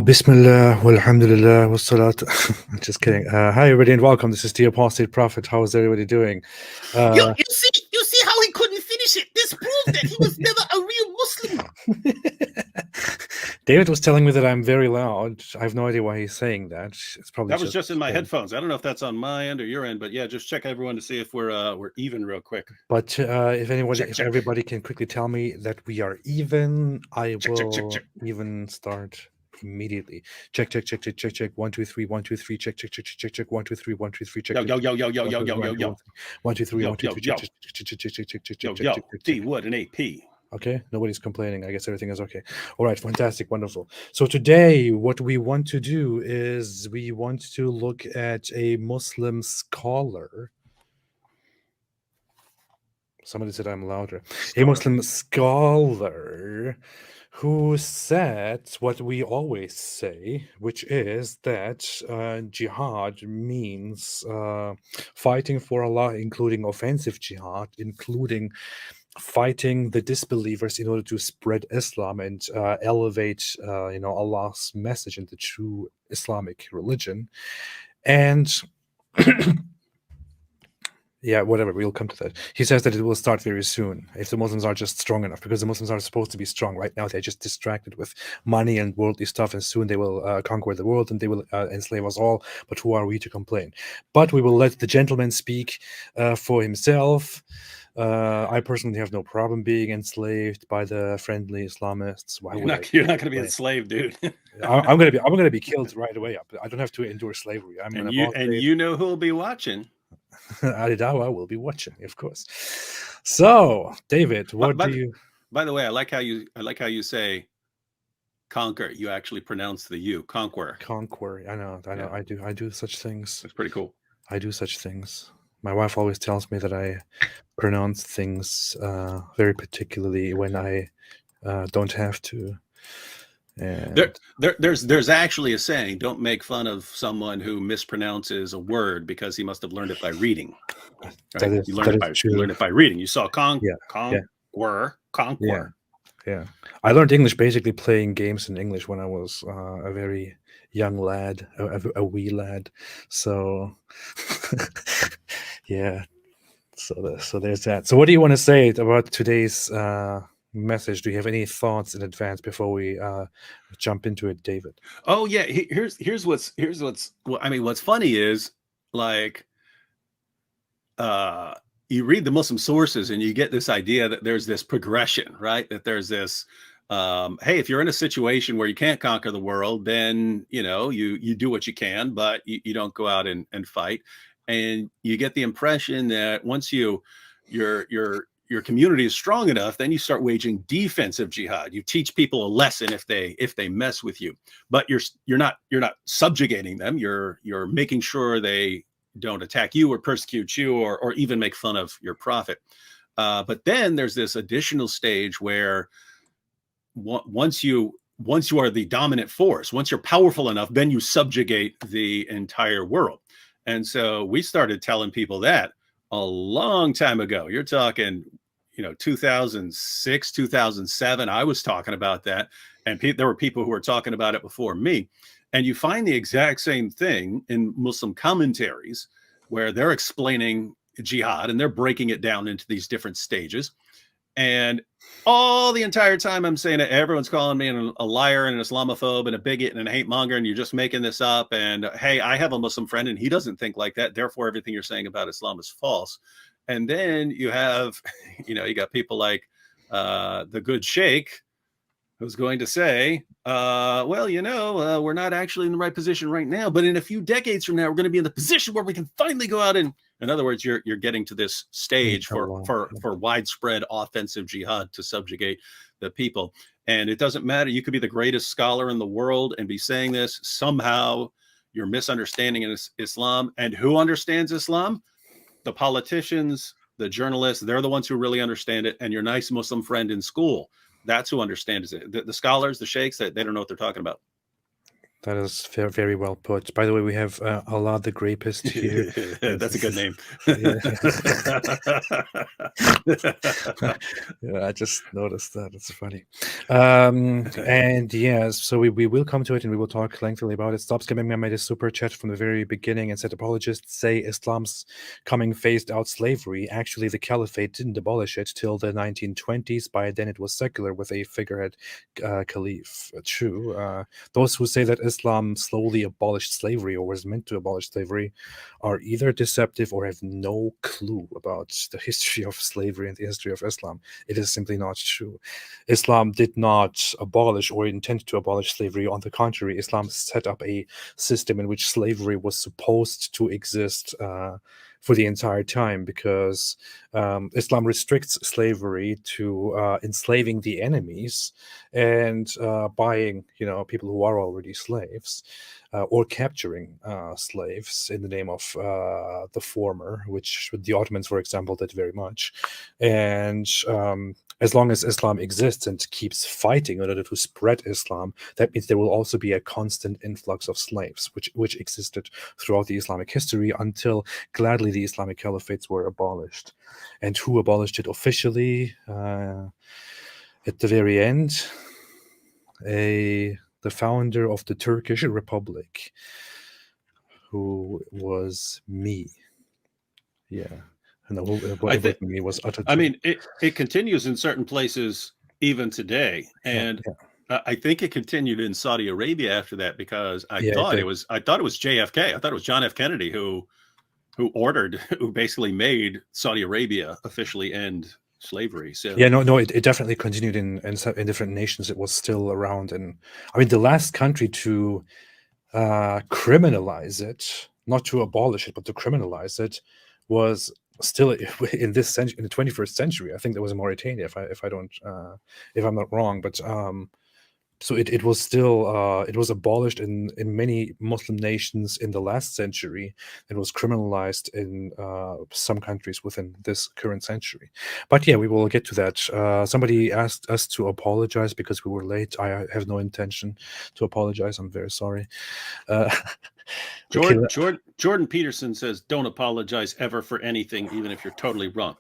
Bismillah, walhamdulillah, wassalat. Just kidding. Hi, everybody, and welcome. This is the Apostate Prophet. How is everybody doing? You, Uh, you see how he couldn't finish it. This proved that he was never a real Muslim. David was telling me that I'm very loud. I have no idea why he's saying that. It's probably That was just in my him. headphones. I don't know if that's on my end or your end, but yeah, just check everyone to see if we're even real quick. But if anybody, Check, if check. everybody can quickly tell me that we are even, I Check, will check, check, check. even start immediately. Check, check, check, check, check, check. 1, 2, 3, 1, 2, 3. Check, check, check, check, check, check. 1, 2, 3, 1, 2, 3. Check. Yo, yo, yo, yo, yo, yo, yo, yo, yo. 1, 2, 3, Yo, 1, 2, yo, 3. yo. Check, check, check, check, check, check, check, Yo, check, yo, check, check. D Wood and AP. Okay, nobody's complaining. I guess everything is okay. All right, fantastic, wonderful. So today, what we want to do is we want to look at a Muslim scholar. Somebody said I'm louder. A Muslim scholar who said what we always say, which is that jihad means fighting for Allah, including offensive jihad, including fighting the disbelievers in order to spread Islam and elevate, Allah's message in the true Islamic religion. And yeah, whatever, we'll come to that. He says that it will start very soon if the Muslims are just strong enough, because the Muslims are supposed to be strong. Right now, they're just distracted with money and worldly stuff, and soon they will conquer the world and they will enslave us all. But who are we to complain? But we will let the gentleman speak for himself. I personally have no problem being enslaved by the friendly Islamists. Why You're would not going to be enslaved, dude. I'm gonna be killed right away. I don't have to endure slavery. I'm and an you know who will be watching. Ali Dawah will be watching, of course. So, David, what do you? By the way, I like how you say conquer. You actually pronounce the U, conquer. Conquer. I know. Yeah. I do such things. That's pretty cool. I do such things. My wife always tells me that I pronounce things very particularly when I don't have to. And there's actually a saying: don't make fun of someone who mispronounces a word because he must have learned it by reading. Right? You learned it by reading. You saw conquer. Yeah. I learned English basically playing games in English when I was a very young lad, a wee lad. So yeah. So there's that. So what do you want to say about today's message? Do you have any thoughts in advance before we jump into it, David? Oh yeah, here's what's well, I mean, what's funny is like you read the Muslim sources and you get this idea that there's this progression, right? That there's this hey, if you're in a situation where you can't conquer the world, then you do what you can, but you don't go out and fight. And you get the impression that once your community is strong enough, then you start waging defensive jihad. You teach people a lesson if they mess with you, but you're not subjugating them. You're making sure they don't attack you or persecute you or even make fun of your prophet. But then there's this additional stage where once you are the dominant force, once you're powerful enough, then you subjugate the entire world. And so we started telling people that a long time ago. You're talking, 2006, 2007. I was talking about that. And there were people who were talking about it before me. And you find the exact same thing in Muslim commentaries where they're explaining jihad and they're breaking it down into these different stages. And all the entire time I'm saying it, everyone's calling me a liar and an Islamophobe and a bigot and a hate monger, and you're just making this up. And hey, I have a Muslim friend and he doesn't think like that. Therefore, everything you're saying about Islam is false. And then you have, you got people like the good sheikh who's going to say, we're not actually in the right position right now, but in a few decades from now, we're going to be in the position where we can finally go out and, in other words, you're getting to this stage for widespread offensive jihad to subjugate the people. And it doesn't matter. You could be the greatest scholar in the world and be saying this. Somehow you're misunderstanding Islam. And who understands Islam? The politicians, the journalists, they're the ones who really understand it. And your nice Muslim friend in school, that's who understands it. The scholars, the sheikhs, they don't know what they're talking about. That is very, very well put. By the way, we have Allah the Grapist here. That's a good name. Yeah. Yeah, I just noticed that. It's funny. And yes, so we will come to it and we will talk lengthily about it. Stop Scamming Me made a super chat from the very beginning and said apologists say Islam's coming phased out slavery. Actually, the caliphate didn't abolish it till the 1920s. By then, it was secular with a figurehead caliph. True. Those who say that Islam slowly abolished slavery or was meant to abolish slavery are either deceptive or have no clue about the history of slavery and the history of Islam. It is simply not true. Islam did not abolish or intend to abolish slavery. On the contrary, Islam set up a system in which slavery was supposed to exist for the entire time, because Islam restricts slavery to enslaving the enemies and buying, people who are already slaves, or capturing slaves in the name of the former, which the Ottomans, for example, did very much. And as long as Islam exists and keeps fighting in order to spread Islam, that means there will also be a constant influx of slaves, which existed throughout the Islamic history until gladly the Islamic caliphates were abolished. And who abolished it officially at the very end? The founder of the Turkish Republic, who was me. Yeah. And what me was Atatürk. I mean, it continues in certain places even today, and I think it continued in Saudi Arabia after that, because I thought it was JFK. I thought it was John F. Kennedy who basically made Saudi Arabia officially end slavery. So it definitely continued in different nations. It was still around, and I mean the last country to criminalize it, not to abolish it, but to criminalize it, was still in this century, in the 21st century. I think there was Mauritania, if I'm not wrong. But so it was still it was abolished in many Muslim nations in the last century. It was criminalized in some countries within this current century. But yeah, we will get to that. Somebody asked us to apologize because we were late. I have no intention to apologize. I'm very sorry. Jordan Peterson says, "Don't apologize ever for anything, even if you're totally wrong."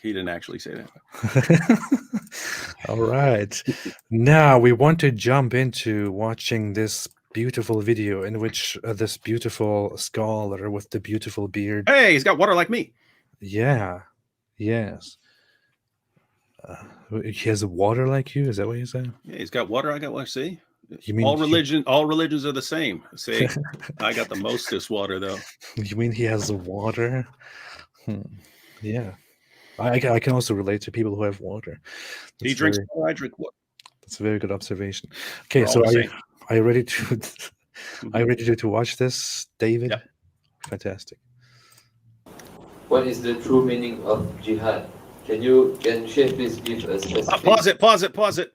He didn't actually say that. All right. Now we want to jump into watching this beautiful video in which this beautiful scholar with the beautiful beard. Hey, he's got water like me. Yeah. Yes. He has water like you? Is that what you said? Yeah, he's got water. I got water. See? You mean all religions are the same. See, I got the mostest water though. You mean he has water? Yeah, I can also relate to people who have water. He drinks water. I drink water. That's a very good observation. Okay, so are you ready to are you ready to watch this, David? Yeah. Fantastic. What is the true meaning of jihad? Can Sheikh please give a specific... Pause it.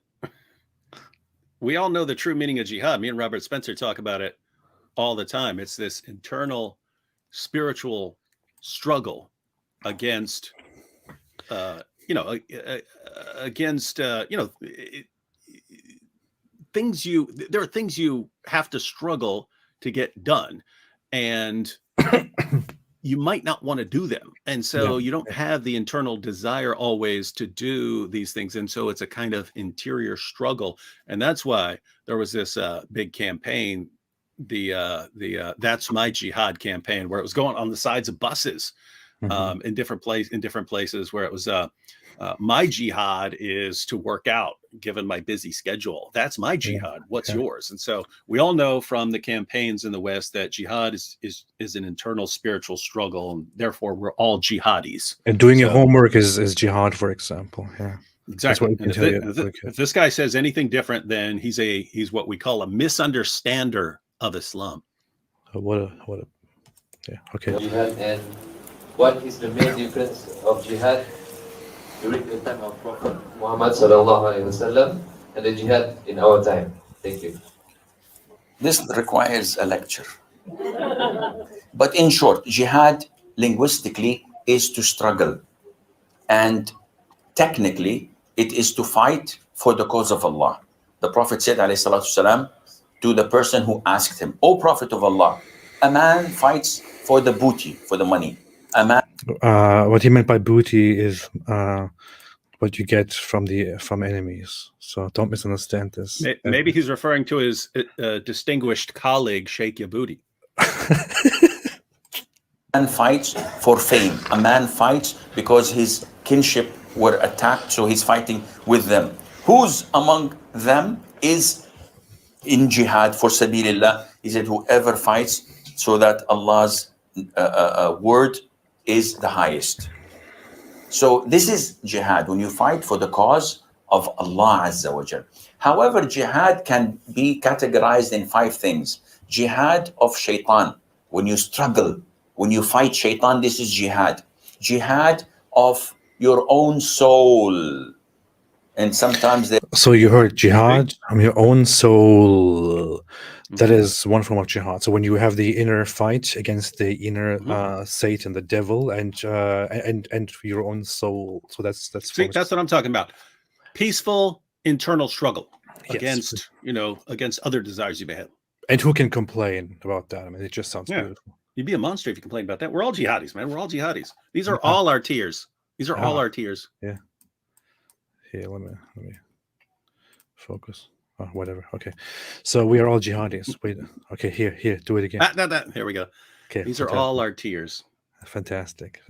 We all know the true meaning of jihad. Me and Robert Spencer talk about it all the time. It's this internal spiritual struggle against, there are things you have to struggle to get done, and you might not want to do them. And so you don't have the internal desire always to do these things. And so it's a kind of interior struggle. And that's why there was this big campaign, the That's My Jihad campaign, where it was going on the sides of buses in different places, where it was my jihad is to work out given my busy schedule. That's my jihad. What's yours? And so we all know from the campaigns in the West that jihad is an internal spiritual struggle, and therefore we're all jihadis. And doing your homework is jihad, for example. Yeah, exactly. And if this guy says anything different, then he's what we call a misunderstander of Islam. Okay. Jihad, and what is the main difference of jihad during the time of Prophet Muhammad ﷺ and the jihad in our time? Thank you. This requires a lecture. But in short, jihad linguistically is to struggle, and technically it is to fight for the cause of Allah. The Prophet said, alayhi salatu salam, to the person who asked him, "O Prophet of Allah, a man fights for the booty, for the money. A man What he meant by booty is what you get from enemies. So don't misunderstand this. Maybe he's referring to his distinguished colleague, Sheikh Yabudi. fights for fame. A man fights because his kinship were attacked, so he's fighting with them. Who's among them is in jihad for sabilillah? He said, whoever fights so that Allah's word is the highest. So this is jihad, when you fight for the cause of Allah Azza wa Jal. However, jihad can be categorized in 5 things. Jihad of shaitan, when you struggle, when you fight shaitan, this is jihad. Jihad of your own soul. And sometimes they... So you heard jihad from your own soul. That is one form of jihad. So when you have the inner fight against the inner Satan, the devil, and your own soul. So that's See, that's what I'm talking about. Peaceful internal struggle Yes. against other desires you may have. And who can complain about that? I mean, it just sounds beautiful. You'd be a monster if you complain about that. We're all jihadis, man. We're all jihadis. These are all our tears. These are all our tears. Yeah. Here, let me focus. Oh, whatever. Okay. So we are all jihadis. Wait. Okay. Here. Do it again. Here we go. Okay. These are all our tears. Fantastic.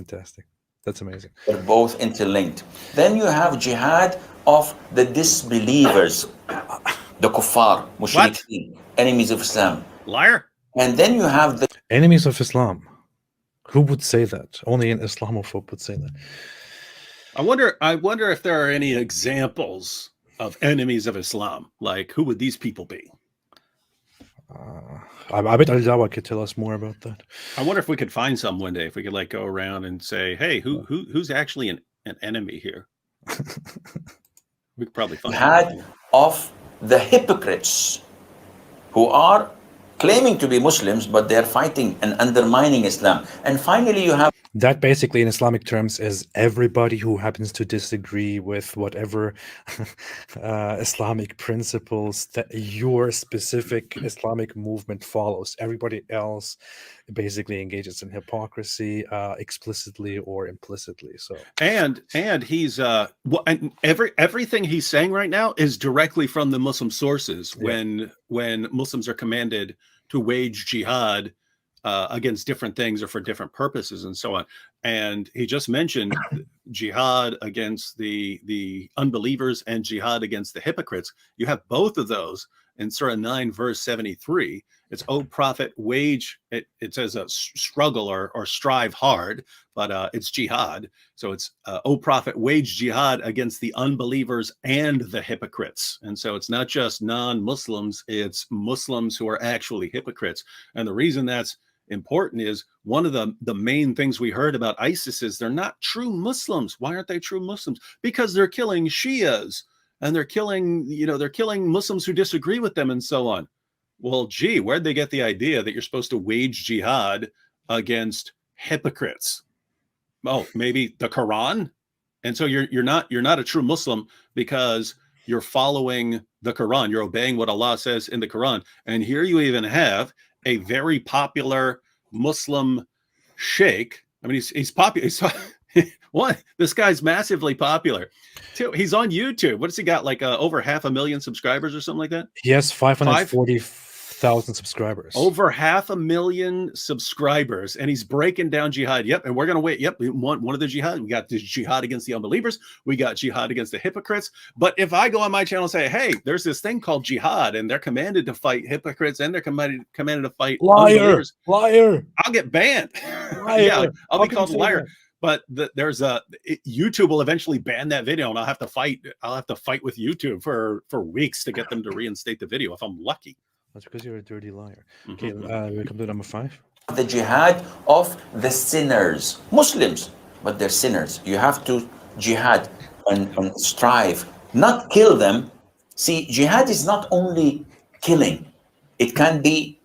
That's amazing. They're both interlinked. Then you have jihad of the disbelievers, the kuffar, mushrikeen, enemies of Islam. Liar. And then you have the Enemies of Islam. Who would say that? Only an Islamophobe would say that. I wonder if there are any examples of enemies of Islam. Like, who would these people be? I bet Al-Dawa could tell us more about that. I wonder if we could find some one day. If we could go around and say, "Hey, who's actually an enemy here?" We could probably find jihad of the hypocrites who are claiming to be Muslims, but they're fighting and undermining Islam. And finally, you have That basically in Islamic terms is everybody who happens to disagree with whatever Islamic principles that your specific Islamic movement follows. Everybody else basically engages in hypocrisy, explicitly or implicitly. So and he's and everything he's saying right now is directly from the Muslim sources. When Muslims are commanded to wage jihad against different things or for different purposes and so on. And he just mentioned jihad against the unbelievers and jihad against the hypocrites. You have both of those in Surah 9, verse 73. It's, "O Prophet, wage," it says a struggle or strive hard, but it's jihad. So it's, "O Prophet, wage jihad against the unbelievers and the hypocrites." And so it's not just non-Muslims, it's Muslims who are actually hypocrites. And the reason that's important is one of the main things we heard about ISIS is they're not true Muslims. Why aren't they true Muslims? Because they're killing Shias and they're killing Muslims who disagree with them and so on. Well, gee, where'd they get the idea that you're supposed to wage jihad against hypocrites? Oh, maybe the Quran. And so you're not a true Muslim because you're following the Quran. You're obeying what Allah says in the Quran. And here you even have a very popular Muslim sheikh. I mean, he's popular. What? This guy's massively popular. Two, he's on YouTube. What has he got? Like over 500,000 subscribers or something like that? he has 540,000 subscribers. Over 500,000 subscribers, and he's breaking down jihad. Yep, and we're gonna wait. Yep, we want one of the jihad. We got the jihad against the unbelievers. We got jihad against the hypocrites. But if I go on my channel and say, "Hey, there's this thing called jihad, and they're commanded to fight hypocrites, and they're commanded to fight unbelievers," liar, I'll get banned. liar. Yeah, I'll How be can called you a say liar. that? But YouTube will eventually ban that video, and I'll have to fight with YouTube for weeks to get them to reinstate the video if I'm lucky. That's because you're a dirty liar. Okay, we come to number 5. the jihad of the sinners, Muslims, but they're sinners. You have to jihad and strive, not kill them. See, jihad is not only killing. It can be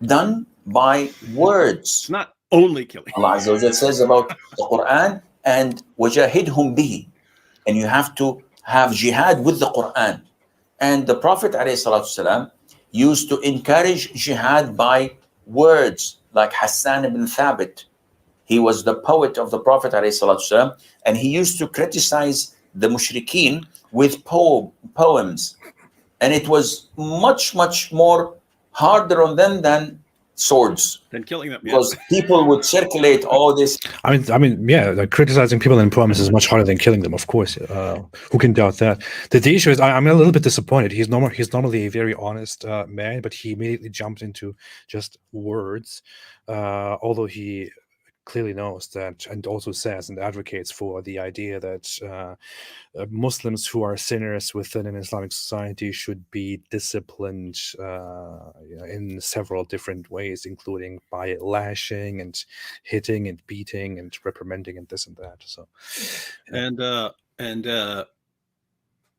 done by words. It's not only killing. Allah Azza wa Jal says about the Quran, and wajahidhum bihi, and you have to have jihad with the Quran. And the Prophet ﷺ, used to encourage jihad by words, like Hassan ibn Thabit. He was the poet of the Prophet ﷺ, and he used to criticize the mushrikeen with poems. And it was much, much more harder on them than swords, Then killing them. because people would circulate all this. I mean, yeah, like criticizing people in poems is much harder than killing them, of course. Who can doubt that? The issue is, I'm a little bit disappointed. He's normally a very honest man, but he immediately jumped into just words, although he clearly knows that, and also says and advocates for the idea that Muslims who are sinners within an Islamic society should be disciplined in several different ways, including by lashing and hitting and beating and reprimanding and this and that. So,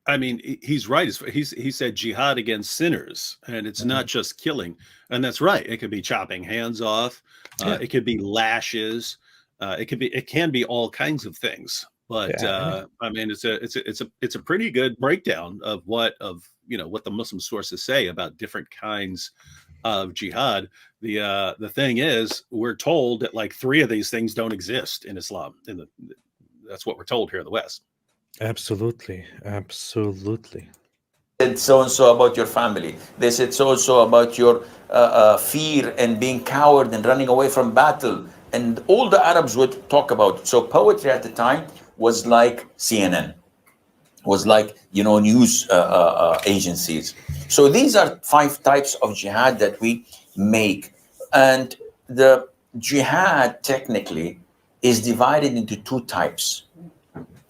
I mean, he's right. He said jihad against sinners, and it's not just killing. And that's right. It could be chopping hands off. It could be lashes. It can be all kinds of things. But I mean, it's a pretty good breakdown of what the Muslim sources say about different kinds of jihad. The thing is, we're told that like 3 of these things don't exist in Islam. That's what we're told here in the West. absolutely. Said so and so about your family. They said so and so about your fear and being coward and running away from battle. And all the Arabs would talk about it. So poetry at the time was like CNN, was like, news agencies. So these are 5 types of jihad that we make. And the jihad technically is divided into 2 types.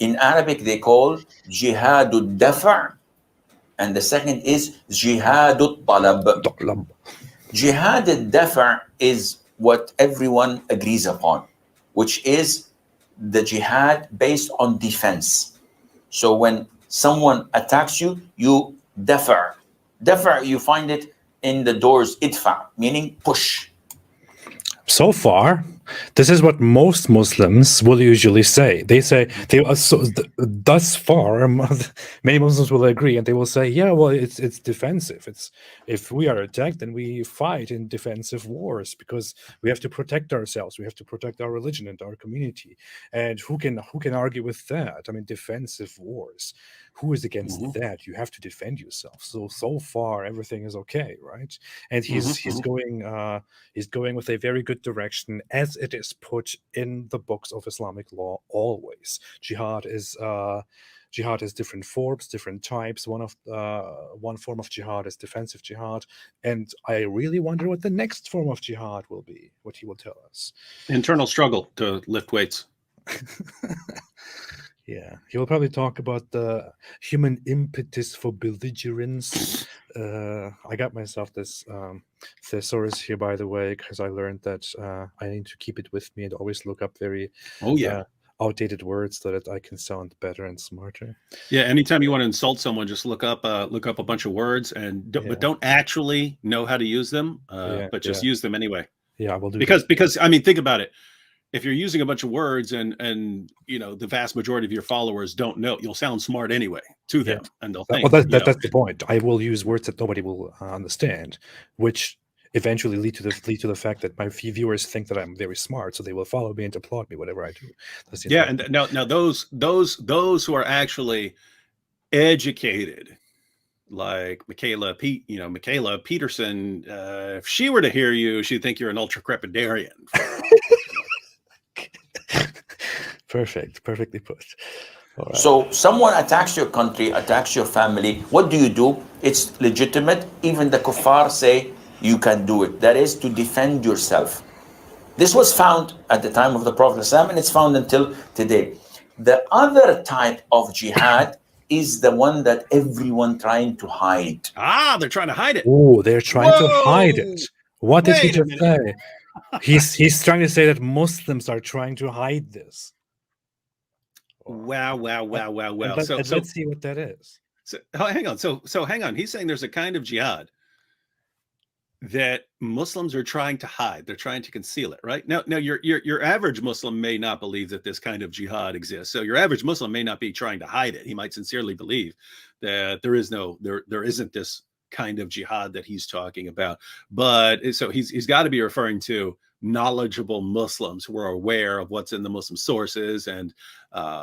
In Arabic, they call jihadul dafa', and the second is jihadul talab. Jihad al-dafa' is what everyone agrees upon, which is the jihad based on defense. So when someone attacks you, you dafa'. Dafa', you find it in the doors, idfa', meaning push. So far, this is what most Muslims will usually say. They say thus far, many Muslims will agree, and they will say, "Yeah, well, it's defensive. It's if we are attacked, then we fight in defensive wars because we have to protect ourselves. We have to protect our religion and our community." And who can argue with that? I mean, defensive wars. Who is against that? You have to defend yourself. So far, everything is okay, right? And he's going with a very good direction, as it is put in the books of Islamic law always. Jihad is different forms, different types. One form of jihad is defensive jihad, and I really wonder what the next form of jihad will be, what he will tell us. Internal struggle to lift weights. Yeah, he will probably talk about the human impetus for belligerence. I got myself this thesaurus here, by the way, because I learned that I need to keep it with me and always look up very outdated words so that I can sound better and smarter. Yeah, anytime you want to insult someone, just look up a bunch of words but don't actually know how to use them, but just use them anyway. Yeah, I will do because I mean, think about it. If you're using a bunch of words and the vast majority of your followers don't know, you'll sound smart anyway to them, and they'll think. Well, that's the point. I will use words that nobody will understand, which eventually lead to the fact that my viewers think that I'm very smart, so they will follow me and applaud me whatever I do. That's the and now those who are actually educated, like Michaela Peterson, if she were to hear you, she'd think you're an ultra-crepidarian. Perfectly put. Right. So someone attacks your country, attacks your family. What do? It's legitimate. Even the kuffar say you can do it. That is to defend yourself. This was found at the time of the Prophet ﷺ, and it's found until today. The other type of jihad is the one that everyone trying to hide. They're trying to hide it. Oh, they're trying to hide it. What did he just say? He's trying to say that Muslims are trying to hide this. Wow. So let's see what that is. So hang on. So hang on. He's saying there's a kind of jihad that Muslims are trying to hide. They're trying to conceal it, right? Now your average Muslim may not believe that this kind of jihad exists. So your average Muslim may not be trying to hide it. He might sincerely believe that there isn't this kind of jihad that he's talking about. But so he's got to be referring to knowledgeable Muslims who are aware of what's in the Muslim sources, and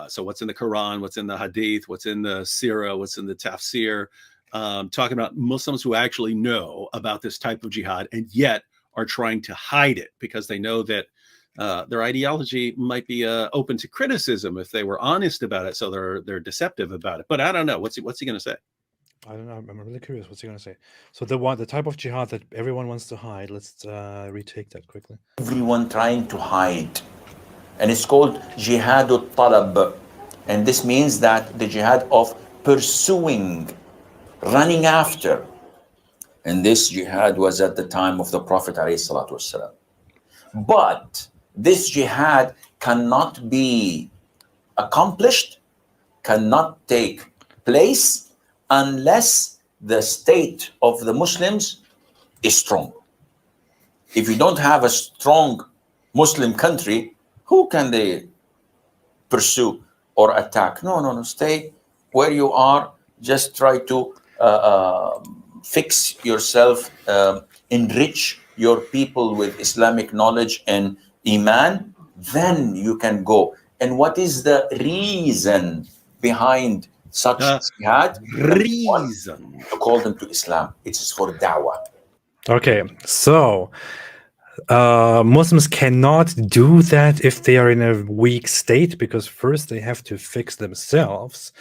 so what's in the Quran, what's in the Hadith, what's in the Sirah, what's in the Tafsir, talking about Muslims who actually know about this type of jihad and yet are trying to hide it because they know that their ideology might be open to criticism if they were honest about it, so they're deceptive about it. But I don't know. What's he going to say? I don't know. I'm really curious. What's he going to say? So the type of jihad that everyone wants to hide. Let's retake that quickly. Everyone trying to hide, and it's called jihad al-talab, and this means that the jihad of pursuing, running after. And this jihad was at the time of the Prophet ﷺ. But this jihad cannot be accomplished, cannot take place unless the state of the Muslims is strong. If you don't have a strong Muslim country, who can they pursue or attack? No. Stay where you are. Just try to fix yourself, enrich your people with Islamic knowledge and Iman, then you can go. And what is the reason behind such jihad? Reason To call them to Islam. It's for da'wah. Okay, so Muslims cannot do that if they are in a weak state, because first they have to fix themselves.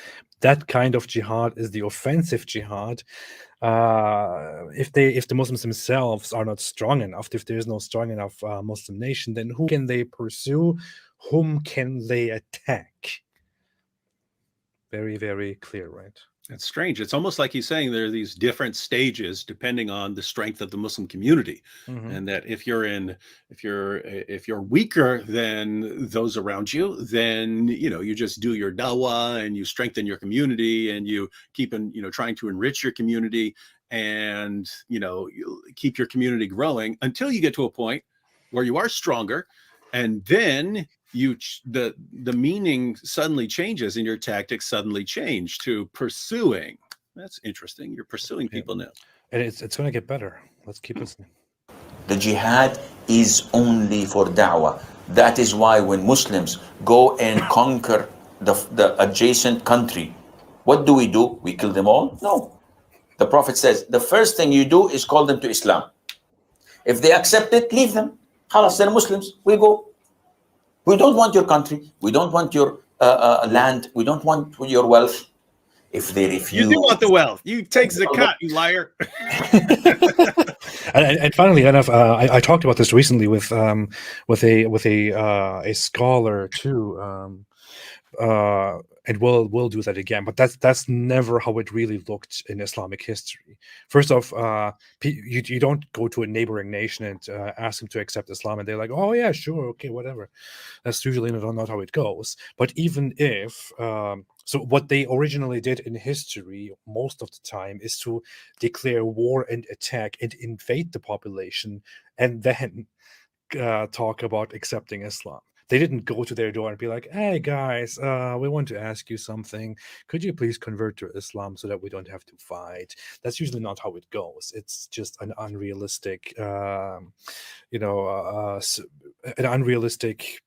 That kind of jihad is the offensive jihad. If the Muslims themselves are not strong enough, if there is no strong enough Muslim nation, then who can they pursue? Whom can they attack? Very, very clear, right? That's strange. It's almost like he's saying there are these different stages depending on the strength of the Muslim community, and that if you're weaker than those around you, then you just do your dawah and you strengthen your community and you keep trying to enrich your community and you keep your community growing until you get to a point where you are stronger, and then the meaning suddenly changes and your tactics suddenly change to pursuing. That's interesting. You're pursuing people now. And it's going to get better. Let's keep listening. The jihad is only for da'wah. That is why when Muslims go and conquer the adjacent country, what do? We kill them all? No. The Prophet says, the first thing you do is call them to Islam. If they accept it, leave them. Khalas, they're Muslims. We go. We don't want your country. We don't want your land. We don't want your wealth. If they refuse, you do want the wealth. You take zakat, you liar. and funnily enough, I talked about this recently with a scholar too. And we'll do that again, but that's never how it really looked in Islamic history. First off, you don't go to a neighboring nation and ask them to accept Islam, and they're like, "Oh yeah, sure, okay, whatever." That's usually not how it goes. But even if so, what they originally did in history most of the time is to declare war and attack and invade the population, and then talk about accepting Islam. They didn't go to their door and be like, "Hey guys, we want to ask you something. Could you please convert to Islam so that we don't have to fight?" That's usually not how it goes. It's just an unrealistic, an unrealistic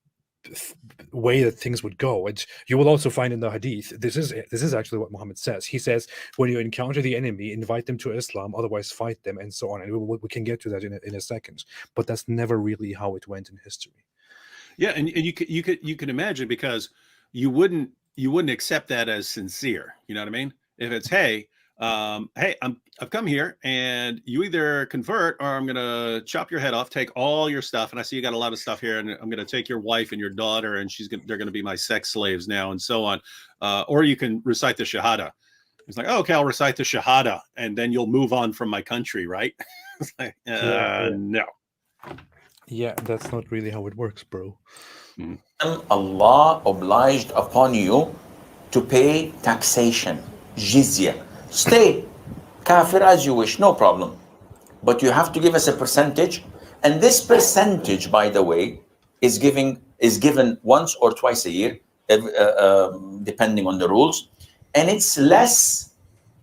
way that things would go. And you will also find in the Hadith, this is actually what Muhammad says. He says, when you encounter the enemy, invite them to Islam, otherwise fight them, and so on. And we can get to that in a second. But that's never really how it went in history. Yeah, and you could imagine, because you wouldn't accept that as sincere. You know what I mean? If it's hey, I've come here and you either convert or I'm gonna chop your head off, take all your stuff, and I see you got a lot of stuff here, and I'm gonna take your wife and your daughter, and they're gonna be my sex slaves now, and so on. Or you can recite the Shahada. It's like, oh, okay, I'll recite the Shahada, and then you'll move on from my country, right? It's like, no. Yeah, that's not really how it works, bro. Allah obliged upon you to pay taxation, jizya. Stay kafir as you wish, no problem. But you have to give us a percentage. And this percentage, by the way, is given once or twice a year, depending on the rules. And it's less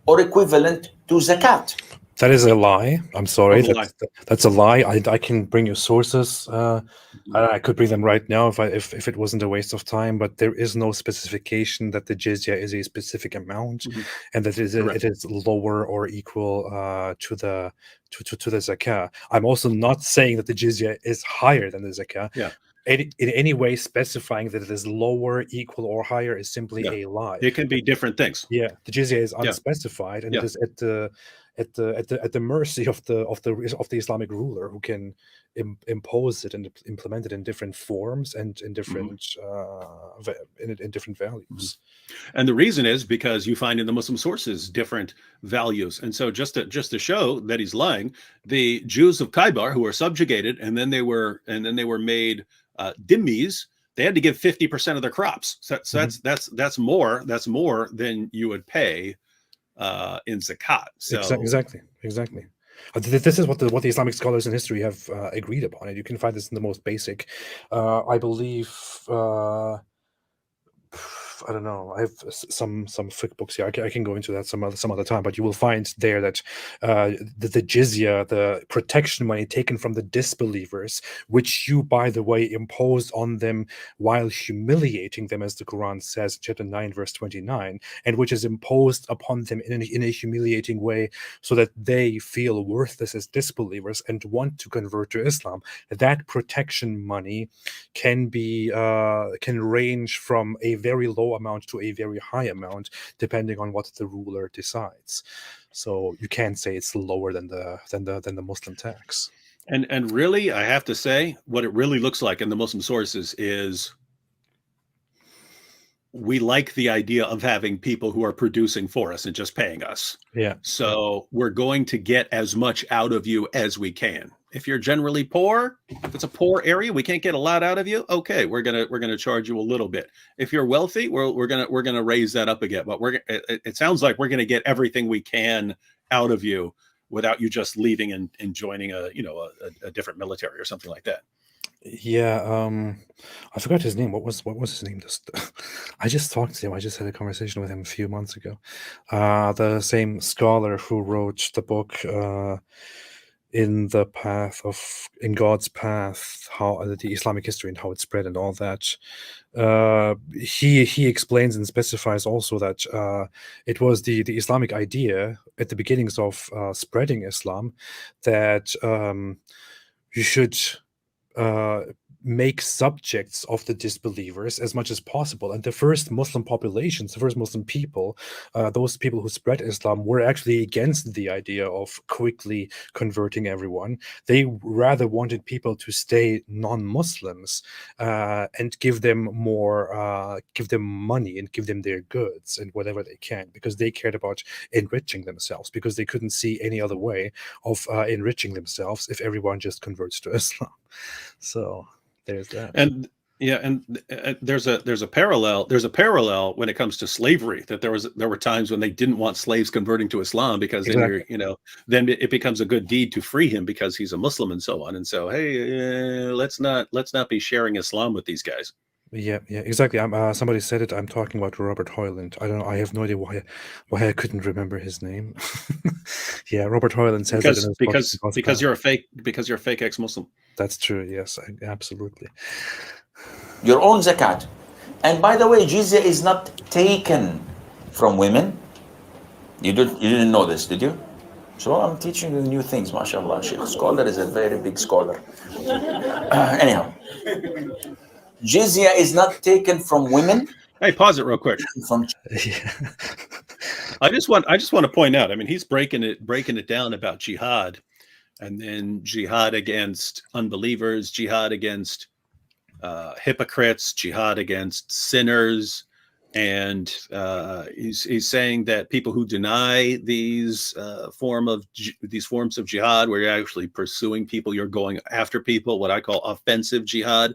or equivalent to zakat. That is a lie. I'm sorry. Of a lie. That's a lie. I can bring you sources. I could bring them right now if it wasn't a waste of time. But there is no specification that the jizya is a specific amount, Mhm. and that Correct. it is lower or equal to the zakah. I'm also not saying that the jizya is higher than the zakah. Yeah. In any way specifying that it is lower, equal, or higher is simply Yeah. a lie. It can be different things. Yeah, the jizya is Yeah. unspecified, and Yeah. it is at the mercy of the Islamic ruler, who can impose it and implement it in different forms and in different in different values. And the reason is because you find in the Muslim sources different values. And so just to show that he's lying, the Jews of Khaybar who were subjugated and then they were made dhimmis, they had to give 50% of their crops. So that's more than you would pay in zakat. So Exactly. This is what the Islamic scholars in history have agreed upon, and you can find this in the most basic. I believe. I don't know. I have some fiqh books here. I can go into that some other time, but you will find there that the jizya, the protection money taken from the disbelievers, which you, by the way, imposed on them while humiliating them, as the Quran says, chapter 9, verse 29, and which is imposed upon them in a humiliating way, so that they feel worthless as disbelievers and want to convert to Islam. That protection money can range from a very low amount to a very high amount, depending on what the ruler decides. So you can't say it's lower than the Muslim tax. and really, I have to say, what it really looks like in the Muslim sources is we like the idea of having people who are producing for us and just paying us. Yeah. So we're going to get as much out of you as we can. If you're generally poor, if it's a poor area, we can't get a lot out of you. Okay, we're gonna charge you a little bit. If you're wealthy, we're gonna raise that up again. But it sounds like we're gonna get everything we can out of you without you just leaving and joining a different military or something like that. Yeah, I forgot his name. What was his name? I just talked to him. I just had a conversation with him a few months ago. The same scholar who wrote the book in God's path, how the Islamic history and how it spread and all that. He explains and specifies also that it was the Islamic idea at the beginnings of spreading Islam that you should make subjects of the disbelievers as much as possible. And the first Muslim populations, the first Muslim people, those people who spread Islam, were actually against the idea of quickly converting everyone. They rather wanted people to stay non-Muslims and give them give them money and give them their goods and whatever they can, because they cared about enriching themselves, because they couldn't see any other way of enriching themselves if everyone just converts to Islam. So there's that. And yeah, and there's a parallel when it comes to slavery, that there were times when they didn't want slaves converting to Islam because Exactly. then it becomes a good deed to free him because he's a Muslim and so on. And so, hey, let's not be sharing Islam with these guys. Yeah, exactly. Somebody said it. I'm talking about Robert Hoyland. I don't know. I have no idea why I couldn't remember his name. Yeah, Robert Hoyland says it in his book, Because God's you're a fake ex-Muslim. That's true. Yes, absolutely. Your own zakat. And by the way, jizya is not taken from women. You didn't know this, did you? So I'm teaching you new things, mashallah. Sheikh Scholar is a very big scholar. Anyhow, jizya is not taken from women. Hey, pause it real quick. Yeah. I just want to point out, I mean, he's breaking it down about jihad, and then jihad against unbelievers, jihad against hypocrites, jihad against sinners, and he's saying that people who deny these forms of jihad, where you're actually pursuing people, you're going after people, what I call offensive jihad.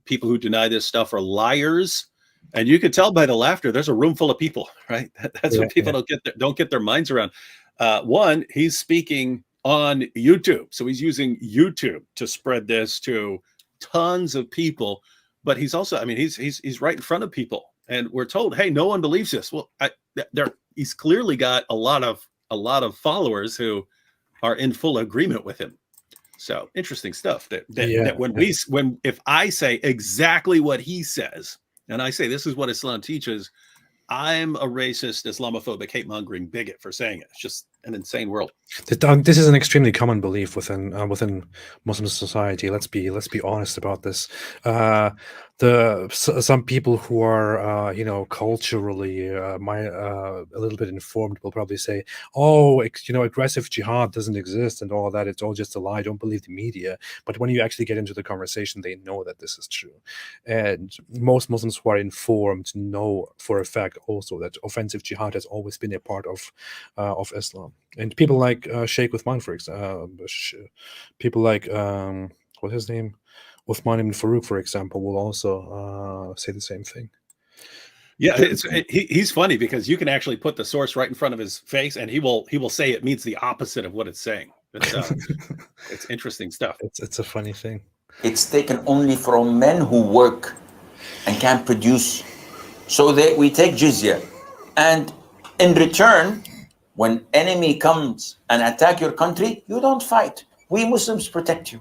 People who deny this stuff are liars. And you could tell by the laughter, there's a room full of people, right? That's what people don't get their minds around. One, he's speaking on YouTube. So he's using YouTube to spread this to tons of people. But he's also, I mean, he's right in front of people. And we're told, hey, no one believes this. Well, he's clearly got a lot of a lot of followers who are in full agreement with him. So interesting stuff. That if I say exactly what he says, and I say this is what Islam teaches, I'm a racist, Islamophobic, hate-mongering bigot for saying it. It's just an insane world. This is an extremely common belief within Muslim society. Let's be honest about this. Some people who are culturally a little bit informed will probably say, "Oh, aggressive jihad doesn't exist and all that. It's all just a lie. Don't believe the media." But when you actually get into the conversation, they know that this is true. And most Muslims who are informed know for a fact also that offensive jihad has always been a part of Islam. And people like Sheikh Uthman, for example, people like what's his name, Uthman ibn Farouk, for example, will also say the same thing. Yeah, he's funny because you can actually put the source right in front of his face, and he will say it means the opposite of what it's saying. It's interesting stuff. It's a funny thing. It's taken only from men who work and can produce. So we take jizya, and in return, when enemy comes and attack your country, you don't fight. We Muslims protect you.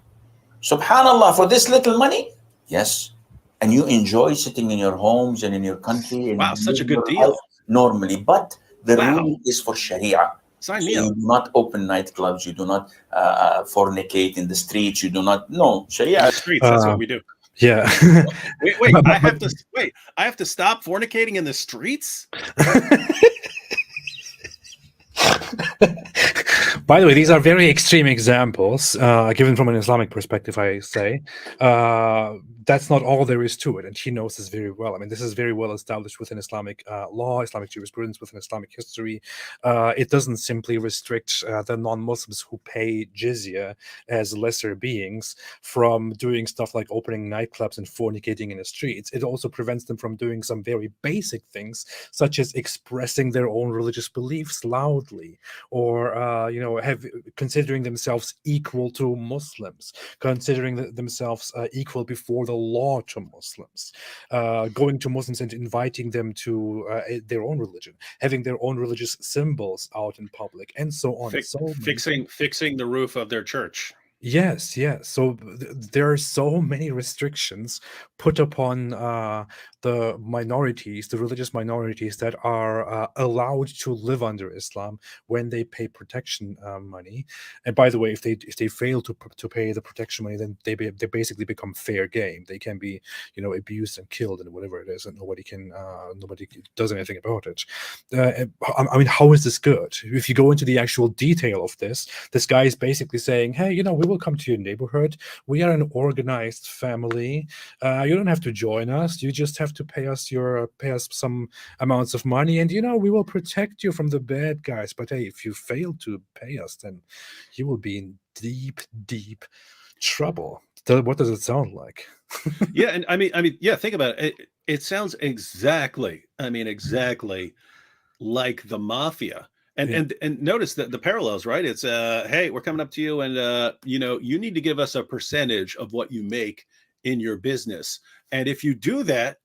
Subhanallah, for this little money, yes. And you enjoy sitting in your homes and in your country. Wow, such a good deal. Normally, but the rule is for Sharia. Sign me You up. do not open nightclubs. You do not fornicate in the streets. You do not. No, Sharia. Streets. That's what we do. Yeah. Wait. I have to stop fornicating in the streets. By the way, these are very extreme examples, given from an Islamic perspective, I say. That's not all there is to it, and he knows this very well. I mean, this is very well established within Islamic law, Islamic jurisprudence, within Islamic history. It doesn't simply restrict the non-Muslims who pay jizya as lesser beings from doing stuff like opening nightclubs and fornicating in the streets. It also prevents them from doing some very basic things, such as expressing their own religious beliefs loudly, or considering themselves equal to Muslims, considering themselves equal before the law to Muslims, going to Muslims and inviting them to their own religion, having their own religious symbols out in public, and so on. Fixing the roof of their church. Yes. So there are so many restrictions put upon the minorities, the religious minorities that are allowed to live under Islam when they pay protection money. And by the way, if they fail to pay the protection money, then they basically become fair game. They can be abused and killed and whatever it is, and nobody does anything about it. I mean, how is this good? If you go into the actual detail of this guy is basically saying, hey, we will come to your neighborhood. We are an organized family. You don't have to join us. You just have to pay us some amounts of money, and we will protect you from the bad guys. But hey, if you fail to pay us, then you will be in deep trouble. What does it sound like? Yeah, and I mean, think about it. It sounds exactly like the mafia. And notice that the parallels, right? It's hey, we're coming up to you, and you need to give us a percentage of what you make in your business. And if you do that,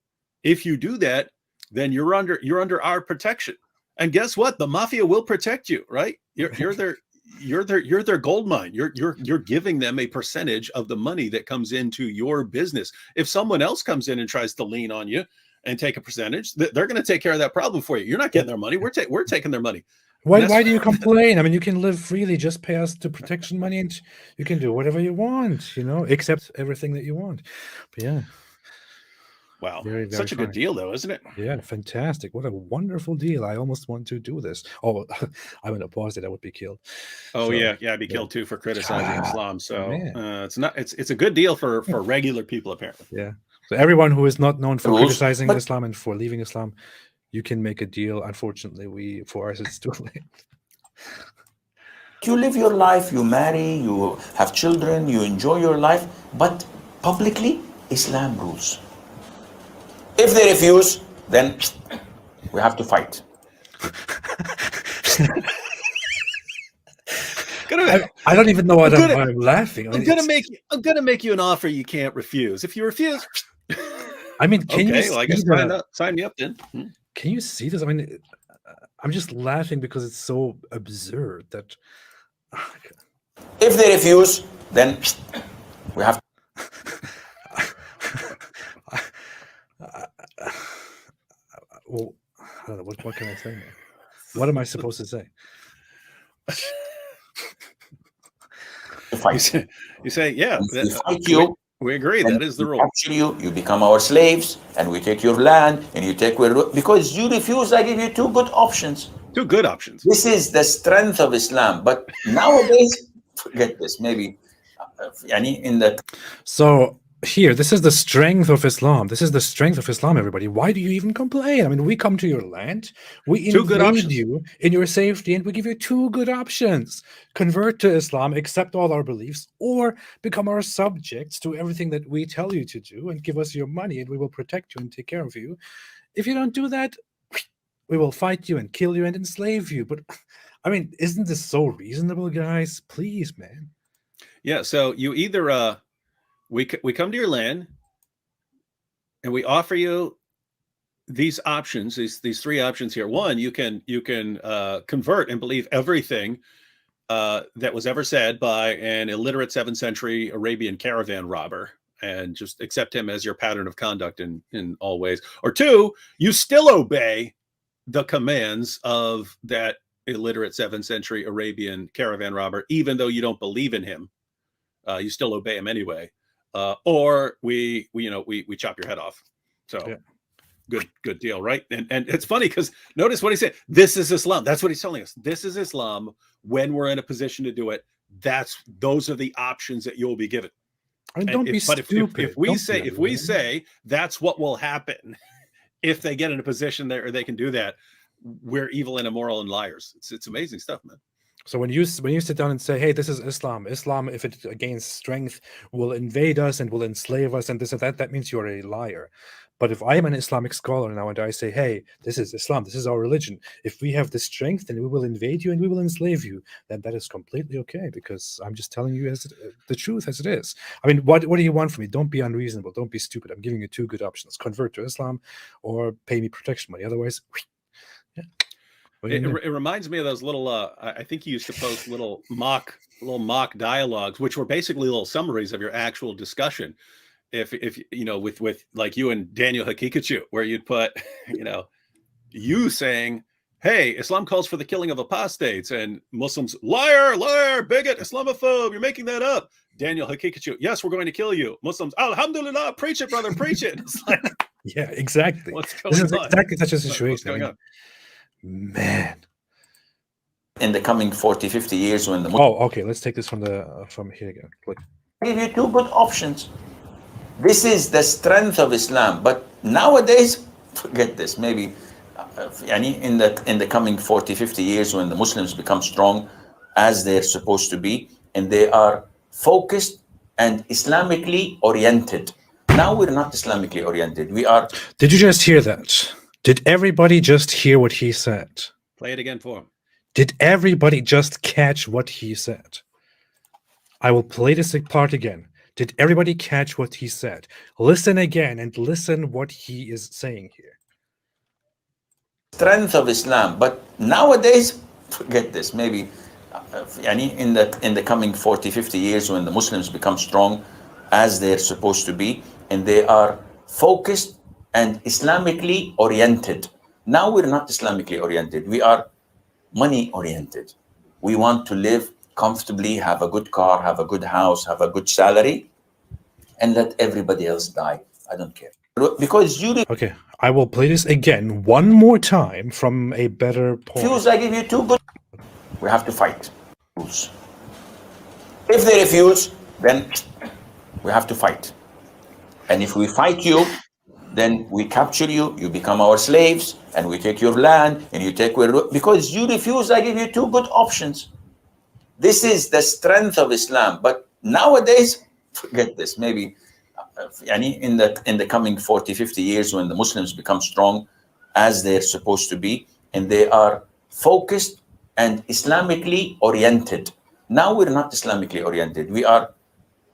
then you're under our protection. And guess what? The mafia will protect you, right? You're their gold mine. You're giving them a percentage of the money that comes into your business. If someone else comes in and tries to lean on you and take a percentage, they're going to take care of that problem for you. You're not getting their money. We're taking their money. Why do you complain? I mean, you can live freely. Just pay us the protection money, and you can do whatever you want. Accept everything that you want. But yeah. Wow, very, very such a good fine. deal, though, isn't it? Yeah, fantastic! What a wonderful deal. I almost want to do this. Oh, I'm gonna pause it. I would be killed. Oh, So, yeah, I'd be killed too for criticizing Islam. So man. it's a good deal for regular people, apparently. Yeah. So everyone who is not known for Rules, criticizing but- Islam and for leaving Islam, you can make a deal. Unfortunately, for us, it's too late. You live your life, you marry, you have children, you enjoy your life, but publicly, Islam rules. If they refuse, then we have to fight. I don't even know why I'm laughing. I mean, I'm gonna make you an offer you can't refuse. If you refuse, I mean, can you okay, see well, I guess the- sign me up then. Can you see this? I mean, I'm just laughing because it's so absurd that. If they refuse, then we have Well, I don't know. What can I say now? What am I supposed to say? to You fight. say, yeah, If we fight you, we agree. and That is the we rule. capture you, you become our slaves, and we take your land, and you take because you refuse. I give you two good options. Two good options. This is the strength of Islam. But nowadays, forget this. Maybe, in the So here, this is the strength of Islam. This is the strength of Islam, everybody. Why do you even complain? I mean, we come to your land, we Two good invade options. you in your safety, and we give you two good options. Convert to Islam, accept all our beliefs, or become our subjects to everything that we tell you to do, and give us your money, and we will protect you and take care of you. If you don't do that, we will fight you and kill you and enslave you. But, I mean, isn't this so reasonable, guys? Please, man. Yeah. So you either we come to your land and we offer you these options, these three options here. One, you can convert and believe everything that was ever said by an illiterate 7th century Arabian caravan robber and just accept him as your pattern of conduct in all ways. Or two, you still obey the commands of that illiterate 7th century Arabian caravan robber, even though you don't believe in him. You still obey him anyway. Or we chop your head off. So Yeah. good deal, right? And it's funny because notice what he said. This is Islam. That's what he's telling us. This is Islam. When we're in a position to do it, those are the options that you'll be given. I mean, don't be stupid. If we say that's what will happen if they get in a position there or they can do that, we're evil and immoral and liars. It's amazing stuff, man. So when you sit down and say, "Hey, this is Islam. Islam, if it gains strength, will invade us and will enslave us, and this and that," that means you're a liar. But if I am an Islamic scholar now and I say, "Hey, this is Islam. This is our religion. If we have the strength, then we will invade you and we will enslave you," then that is completely okay because I'm just telling you the truth as it is. I mean, what do you want from me? Don't be unreasonable. Don't be stupid. I'm giving you two good options: convert to Islam or pay me protection money. Otherwise, yeah. It reminds me of those little I think you used to post little mock dialogues, which were basically little summaries of your actual discussion. If with like you and Daniel Hakikachu, where you'd put you saying, "Hey, Islam calls for the killing of apostates," and Muslims, liar, bigot, Islamophobe, you're making that up. Daniel Hakikachu, yes, we're going to kill you. Muslims, alhamdulillah, preach it, brother, preach it. It's like, yeah, exactly. What's going This is on? exactly such a situation. What's going on? Man. in the coming 40, 50 years, when the Oh, okay. Let's take this from here again. Click. I give you two good options. This is the strength of Islam. But nowadays, forget this. Maybe in the coming 40, 50 years, when the Muslims become strong as they're supposed to be, and they are focused and Islamically oriented. Now we're not Islamically oriented. We are. Did you just hear that? Did everybody just hear what he said? Play it again for him. Did everybody just catch what he said? I will play this part again. Did everybody catch what he said? Listen again and listen what he is saying here. Strength of Islam. But nowadays, forget this. Maybe in the coming 40, 50 years, when the Muslims become strong as they're supposed to be, and they are focused and Islamically oriented. Now we're not Islamically oriented. We are money oriented. We want to live comfortably, have a good car, have a good house, have a good salary, and let everybody else die. I don't care. Because you Okay, I will play this again one more time from a better point. refuse, I give you two good. We have to fight. If they refuse, then we have to fight. And if we fight you, then we capture you, you become our slaves, and we take your land, and you take because you refuse, I give you two good options. This is the strength of Islam. But nowadays, forget this. Maybe in the coming 40, 50 years, when the Muslims become strong as they're supposed to be, and they are focused and Islamically oriented. Now we're not Islamically oriented. We are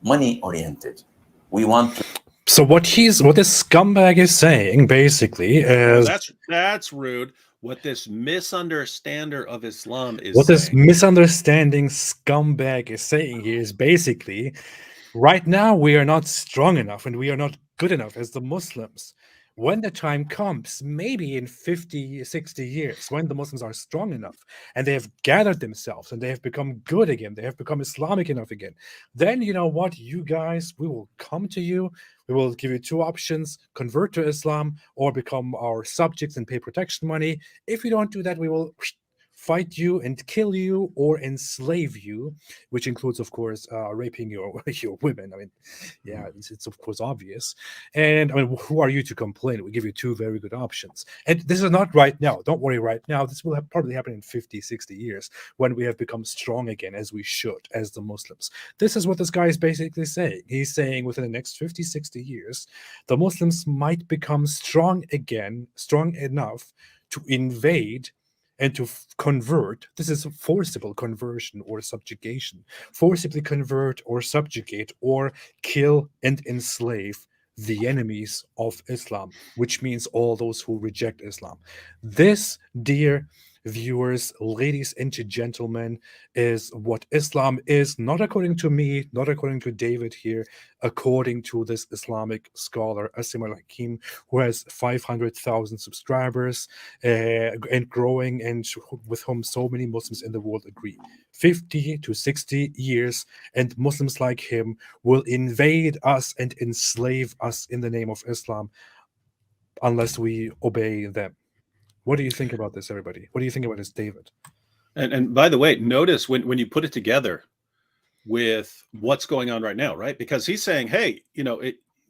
money oriented. We want to. So what this scumbag is saying basically is That's rude. What this misunderstander of Islam is What this saying. misunderstanding scumbag is saying here is basically, right now we are not strong enough and we are not good enough as the Muslims. When the time comes, maybe in 50, 60 years, when the Muslims are strong enough and they have gathered themselves and they have become good again, they have become Islamic enough again, then you know what, you guys, we will come to you. We will give you two options: convert to Islam or become our subjects and pay protection money. If you don't do that, we will fight you and kill you or enslave you, which includes, of course, raping your your women. I mean, yeah, it's of course obvious. And I mean, who are you to complain? We give you two very good options. And this is not right now. Don't worry, right now. This will probably happen in 50, 60 years when we have become strong again, as we should, as the Muslims. This is what this guy is basically saying. He's saying within the next 50, 60 years, the Muslims might become strong again, strong enough to invade and to convert. This is forcible conversion or subjugation. Forcibly convert or subjugate or kill and enslave the enemies of Islam, which means all those who reject Islam. This, dear viewers, ladies and gentlemen, is what Islam is, not according to me, not according to David here, according to this Islamic scholar, Asim al-Hakim, who has 500,000 subscribers and growing, and with whom so many Muslims in the world agree. 50 to 60 years, and Muslims like him will invade us and enslave us in the name of Islam unless we obey them. What do you think about this, everybody? What do you think about this, David? And by the way, notice when you put it together with what's going on right now, right? Because he's saying, hey, you know,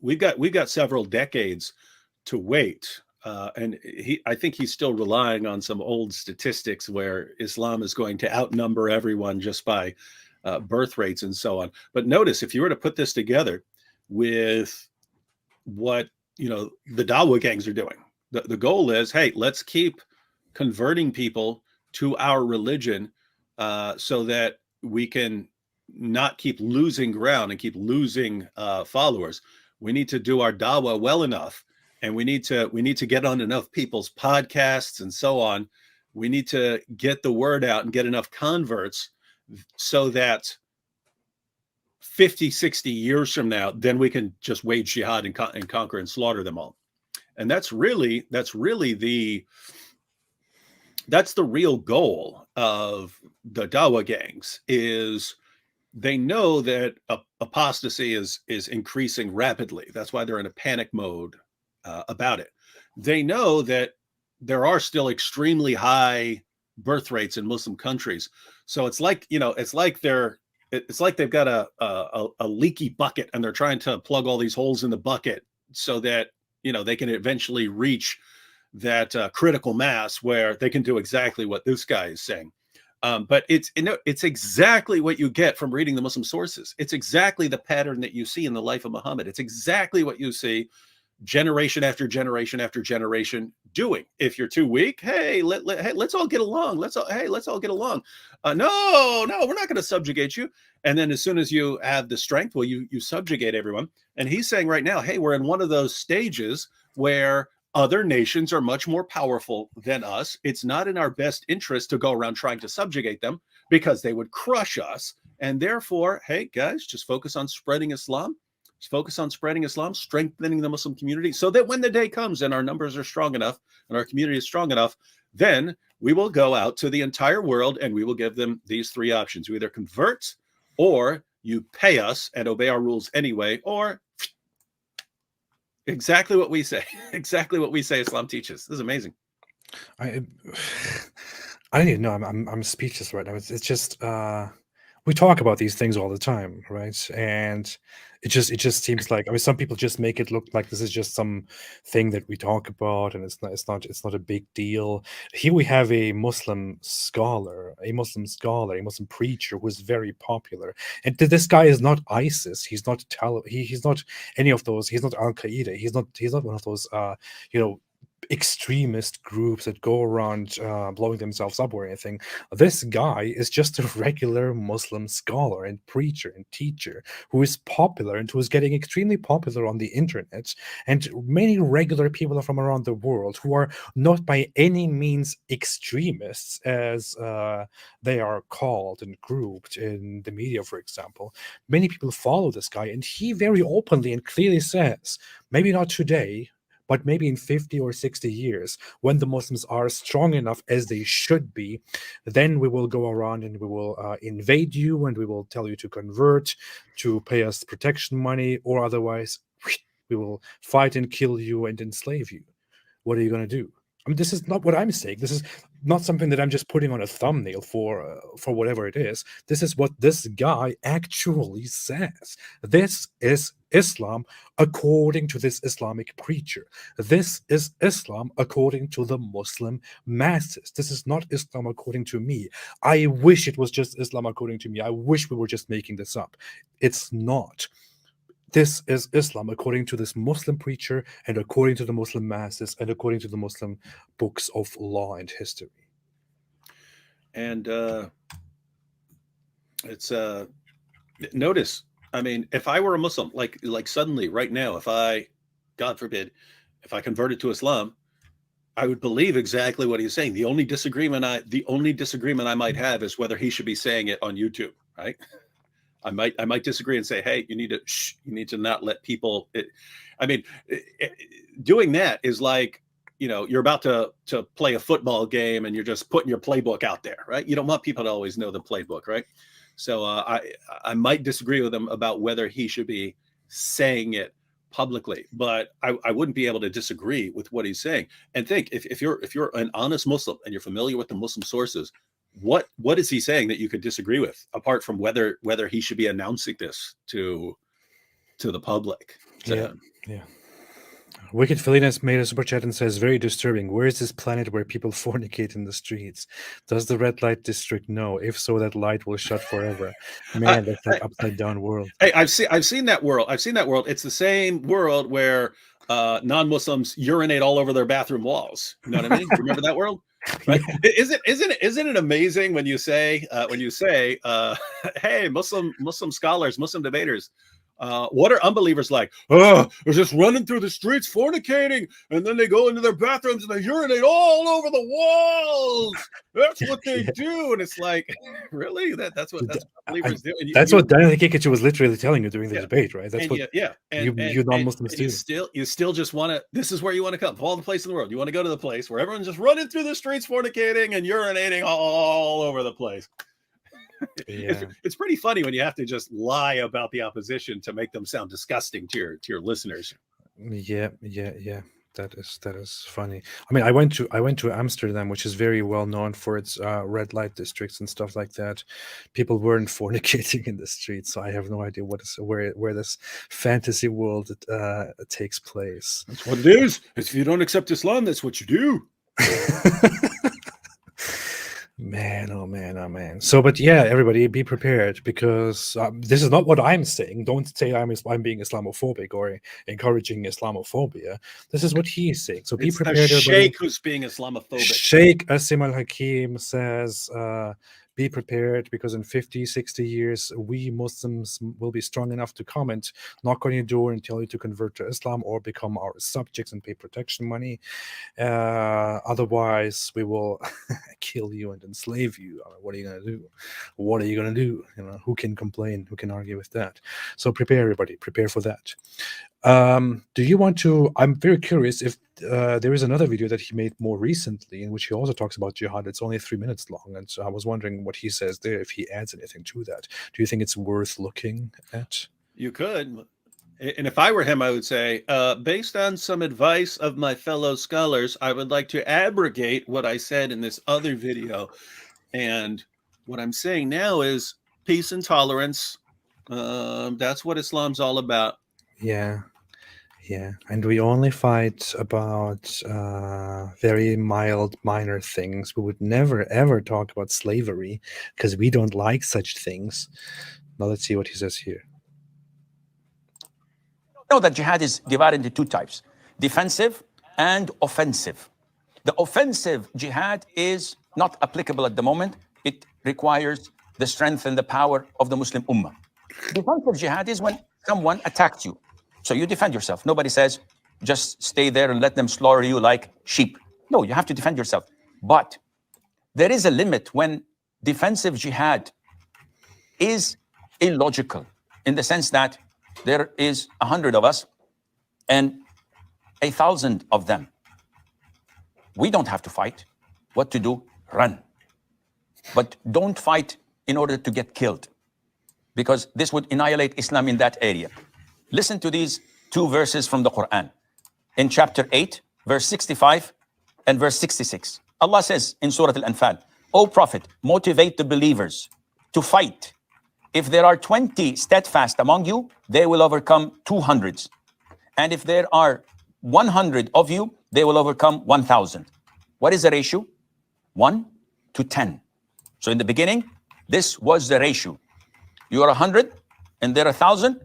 we've got several decades to wait. And I think he's still relying on some old statistics where Islam is going to outnumber everyone just by birth rates and so on. But notice, if you were to put this together with what, you know, the Dawa gangs are doing, the goal is, hey, let's keep converting people to our religion so that we can not keep losing ground and keep losing followers. We need to do our dawah well enough, and we need to get on enough people's podcasts and so on. We need to get the word out and get enough converts so that 50, 60 years from now, then we can just wage jihad and conquer and slaughter them all. And that's really the real goal of the Dawa gangs. Is they know that apostasy is increasing rapidly. That's why they're in a panic mode about it. They know that there are still extremely high birth rates in Muslim countries. So it's like, you know, it's like they've got a leaky bucket and they're trying to plug all these holes in the bucket so that, you know, they can eventually reach that critical mass where they can do exactly what this guy is saying. But it's exactly what you get from reading the Muslim sources. It's exactly the pattern that you see in the life of Muhammad. It's exactly what you see generation after generation after generation doing. If you're too weak, hey, let's all get along. Let's all get along. No, we're not going to subjugate you. And then as soon as you have the strength, well, you subjugate everyone. And he's saying right now, hey, we're in one of those stages where other nations are much more powerful than us. It's not in our best interest to go around trying to subjugate them because they would crush us. And therefore, hey, guys, just focus on spreading Islam. Just focus on spreading Islam, strengthening the Muslim community, so that when the day comes and our numbers are strong enough and our community is strong enough, then we will go out to the entire world and we will give them these three options. You either convert, or you pay us and obey our rules anyway, or exactly what we say. Exactly what we say Islam teaches. This is amazing. I don't even know. I'm speechless right now. It's just we talk about these things all the time, right? And it just seems like, I mean, some people just make it look like this is just some thing that we talk about, and it's not a big deal. Here we have a Muslim scholar, a Muslim preacher who is very popular, and this guy is not ISIS. He's not he's not any of those. He's not Al Qaeda. He's not one of those extremist groups that go around blowing themselves up or anything. This guy is just a regular Muslim scholar and preacher and teacher who is popular and who is getting extremely popular on the internet. And many regular people from around the world who are not by any means extremists, as they are called and grouped in the media, for example. Many people follow this guy, and he very openly and clearly says, maybe not today, but maybe in 50 or 60 years, when the Muslims are strong enough as they should be, then we will go around and we will invade you, and we will tell you to convert, to pay us protection money, or otherwise we will fight and kill you and enslave you. What are you going to do? I mean, this is not what I'm saying. This is not something that I'm just putting on a thumbnail for whatever it is. This is what this guy actually says. This is Islam according to this Islamic preacher. This is Islam according to the Muslim masses. This is not Islam according to me. I wish it was just Islam according to me. I wish we were just making this up. It's not. This is Islam according to this Muslim preacher, and according to the Muslim masses, and according to the Muslim books of law and history. And it's notice, I mean, if I were a Muslim, like suddenly right now, if I, God forbid, if I converted to Islam, I would believe exactly what he's saying. The only disagreement I might have is whether he should be saying it on YouTube, right? I might disagree and say, hey, you need to not let people. Doing that is like, you're about to play a football game and you're just putting your playbook out there, right? You don't want people to always know the playbook, right? So I might disagree with him about whether he should be saying it publicly, but I wouldn't be able to disagree with what he's saying. And think, if you're an honest Muslim and you're familiar with the Muslim sources, what is he saying that you could disagree with, apart from whether he should be announcing this to the public? So, yeah. Wicked Felinas made a super chat and says, very disturbing. Where is this planet where people fornicate in the streets? Does the red light district know? If so, that light will shut forever. Man, that's like upside down world. Hey, I've seen that world. It's the same world where non-Muslims urinate all over their bathroom walls. You know what I mean? Remember that world? Right? Yeah. Isn't it amazing when you say hey, Muslim scholars, Muslim debaters, what are unbelievers like? Oh, they're just running through the streets fornicating, and then they go into their bathrooms and they urinate all over the walls. That's what they do. And it's like, really? That's what unbelievers do. And that's what Daniel Kikic was literally telling you during the debate, right? That's what you non-Muslims do. You still just want to, this is where you want to come, of all the places in the world. You want to go to the place where everyone's just running through the streets fornicating and urinating all over the place. Yeah. It's pretty funny when you have to just lie about the opposition to make them sound disgusting to your listeners. Yeah. That is funny. I mean, I went to Amsterdam, which is very well known for its red light districts and stuff like that. People weren't fornicating in the streets, so I have no idea where this fantasy world takes place. That's what it is. If you don't accept Islam, that's what you do. Man, oh man. So, but yeah, everybody be prepared, because this is not what I'm saying. Don't say I'm being Islamophobic or encouraging Islamophobia. This is what he is saying. So be prepared. It's Sheikh who's being Islamophobic. Sheikh Asim Al-Hakim says, be prepared, because in 50, 60 years, we Muslims will be strong enough to come and knock on your door and tell you to convert to Islam or become our subjects and pay protection money. Otherwise, we will kill you and enslave you. What are you going to do? What are you going to do? Who can complain? Who can argue with that? So prepare, everybody. Prepare for that. Do you want to? I'm very curious if there is another video that he made more recently in which he also talks about jihad. It's only 3 minutes long, and so I was wondering what he says there, if he adds anything to that. Do you think it's worth looking at? You could. And if I were him, I would say, based on some advice of my fellow scholars, I would like to abrogate what I said in this other video. And what I'm saying now is peace and tolerance. That's what Islam's all about. Yeah. And we only fight about very mild, minor things. We would never, ever talk about slavery because we don't like such things. Now let's see what he says here. Know that jihad is divided into two types: defensive and offensive. The offensive jihad is not applicable at the moment. It requires the strength and the power of the Muslim Ummah. Defensive jihad is when someone attacks you. So you defend yourself. Nobody says, just stay there and let them slaughter you like sheep. No, you have to defend yourself. But there is a limit when defensive jihad is illogical, in the sense that there is 100 of us and 1,000 of them. We don't have to fight. What to do? Run. But don't fight in order to get killed, because this would annihilate Islam in that area. Listen to these two verses from the Quran. In chapter 8, verse 65 and verse 66. Allah says in Surah Al-Anfal, O Prophet, motivate the believers to fight. If there are 20 steadfast among you, they will overcome 200s. And if there are 100 of you, they will overcome 1,000. What is the ratio? 1 to 10. So in the beginning, this was the ratio. You are 100 and there are 1,000,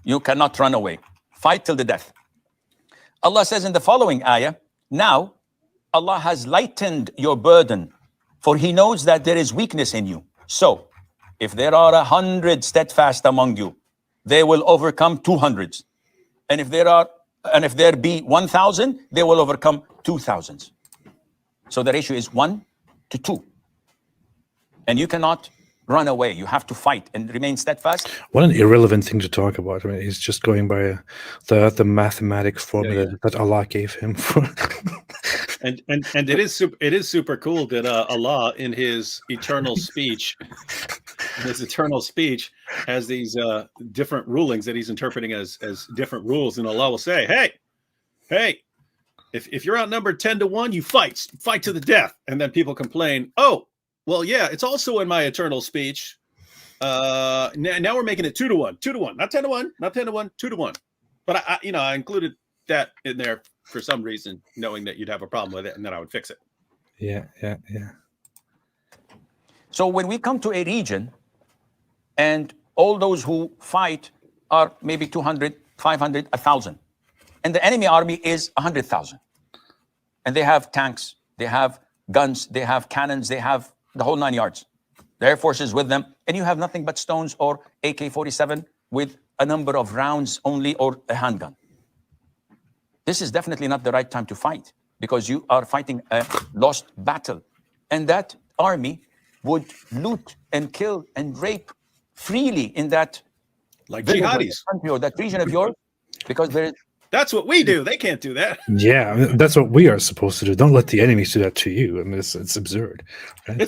you cannot run away. Fight till the death. Allah says in the following ayah, now Allah has lightened your burden, for He knows that there is weakness in you. So if there are 100 steadfast among you, they will overcome 200s. And if there be 1,000, they will overcome 2,000s. So the ratio is 1 to 2. And you cannot run away. You have to fight and remain steadfast. What an irrelevant thing to talk about. I mean, he's just going by the mathematic formula that Allah gave him for. And it is super cool that Allah in his eternal speech, has these different rulings that he's interpreting as different rules, and Allah will say, hey, if you're outnumbered 10-1, you fight to the death. And then people complain, oh, well, yeah, it's also in my eternal speech. Now we're making it 2-1, not 10-1, 2-1. But I included that in there for some reason, knowing that you'd have a problem with it, and then I would fix it. Yeah. So when we come to a region, and all those who fight are maybe 200, 500, 1,000, and the enemy army is 100,000, and they have tanks, they have guns, they have cannons, they have the whole 9 yards. The Air Force is with them, and you have nothing but stones or AK-47 with a number of rounds only, or a handgun. This is definitely not the right time to fight, because you are fighting a lost battle. And that army would loot and kill and rape freely in that like jihadis country or that region of yours, because there is. That's what we do. They can't do that. Yeah, I mean, that's what we are supposed to do. Don't let the enemies do that to you. I mean, it's absurd. Right?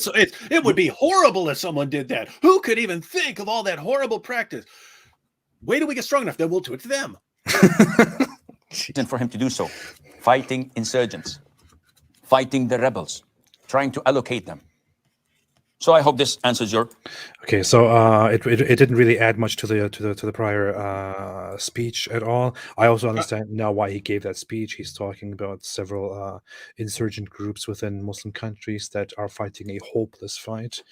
It would be horrible if someone did that. Who could even think of all that horrible practice? Wait till we get strong enough, then we'll do it to them. And for him to do so, fighting insurgents, fighting the rebels, trying to allocate them. So I hope this answers your. Okay, so it didn't really add much to the prior speech at all. I also understand now why he gave that speech. He's talking about several insurgent groups within Muslim countries that are fighting a hopeless fight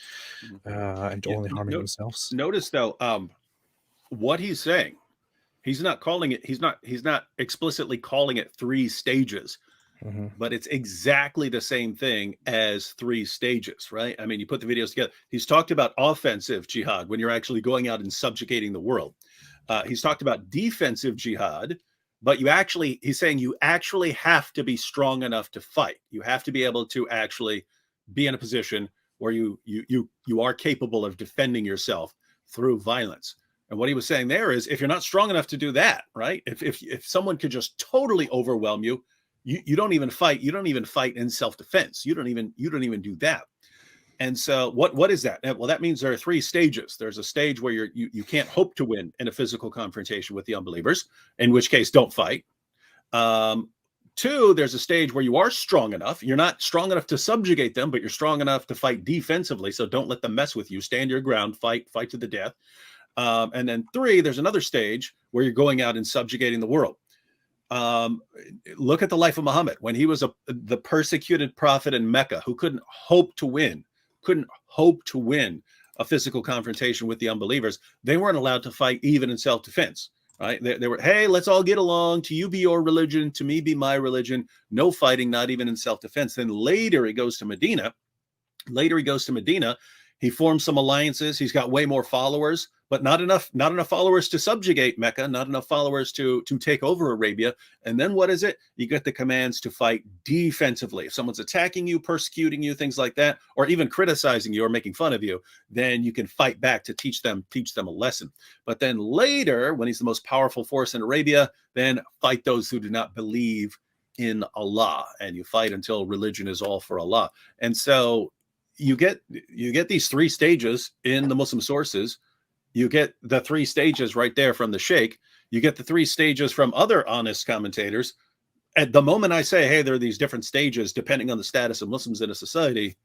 and only harming themselves. Notice though, what he's saying, he's not calling it. He's not explicitly calling it 3 stages. Mm-hmm. But it's exactly the same thing as 3 stages, right? I mean, you put the videos together. He's talked about offensive jihad when you're actually going out and subjugating the world. He's talked about defensive jihad, but he's saying you actually have to be strong enough to fight. You have to be able to actually be in a position where you are capable of defending yourself through violence. And what he was saying there is, if you're not strong enough to do that, right? If someone could just totally overwhelm you, you don't even fight. You don't even fight in self-defense. You don't even do that. And so what is that? Well, that means there are 3 stages. There's a stage where you can't hope to win in a physical confrontation with the unbelievers, in which case don't fight. 2, there's a stage where you are strong enough. You're not strong enough to subjugate them, but you're strong enough to fight defensively. So don't let them mess with you. Stand your ground, fight to the death. And then 3, there's another stage where you're going out and subjugating the world. Look at the life of Muhammad when he was the persecuted prophet in Mecca who couldn't hope to win a physical confrontation with the unbelievers. They weren't allowed to fight even in self-defense. Right? They were, hey, let's all get along. To you be your religion, to me be my religion. No fighting, not even in self-defense. Then later he goes to Medina. He forms some alliances. He's got way more followers, but not enough followers to subjugate Mecca, not enough followers to take over Arabia. And then what is it? You get the commands to fight defensively. If someone's attacking you, persecuting you, things like that, or even criticizing you or making fun of you, then you can fight back to teach them a lesson. But then later, when he's the most powerful force in Arabia, then fight those who do not believe in Allah, and you fight until religion is all for Allah. And so you get these three stages in the Muslim sources. You get the three stages right there from the Sheikh. You get the three stages from other honest commentators. At the moment I say, hey, there are these different stages depending on the status of Muslims in a society,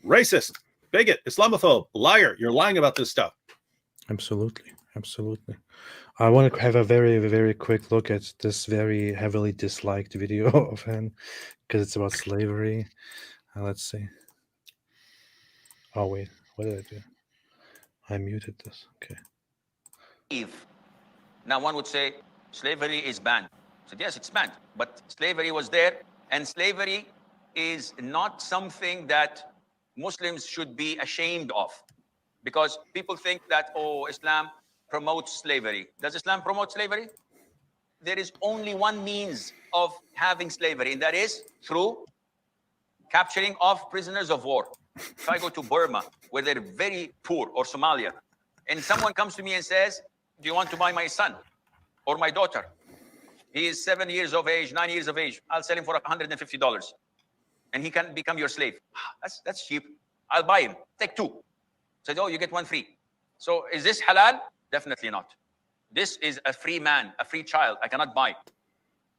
racist, bigot, Islamophobe, liar, you're lying about this stuff. Absolutely. I want to have a very, very quick look at this very heavily disliked video of him because it's about slavery. Let's see. Oh, wait. What did I do? I muted this. Okay. Now, one would say slavery is banned. I said, yes, it's banned. But slavery was there. And slavery is not something that Muslims should be ashamed of. Because people think that, oh, Islam promotes slavery. Does Islam promote slavery? There is only one means of having slavery, and that is through capturing of prisoners of war. If I go to Burma, where they're very poor, or Somalia, and someone comes to me and says, do you want to buy my son or my daughter? He is 7 years of age, 9 years of age. I'll sell him for $150. And he can become your slave. That's cheap. I'll buy him. Take two. Said, oh, you get one free. So is this halal? Definitely not. This is a free man, a free child. I cannot buy.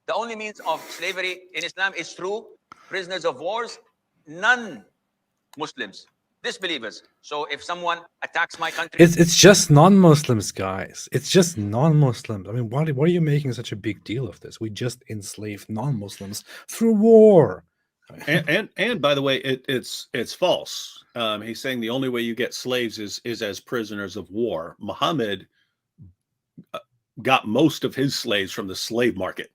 The only means of slavery in Islam is through prisoners of wars, non-Muslims, disbelievers. So if someone attacks my country... It's just non-Muslims, guys. It's just non-Muslims. I mean, why are you making such a big deal of this? We just enslaved non-Muslims through war. And by the way, it's false. He's saying the only way you get slaves is as prisoners of war. Muhammad got most of his slaves from the slave market.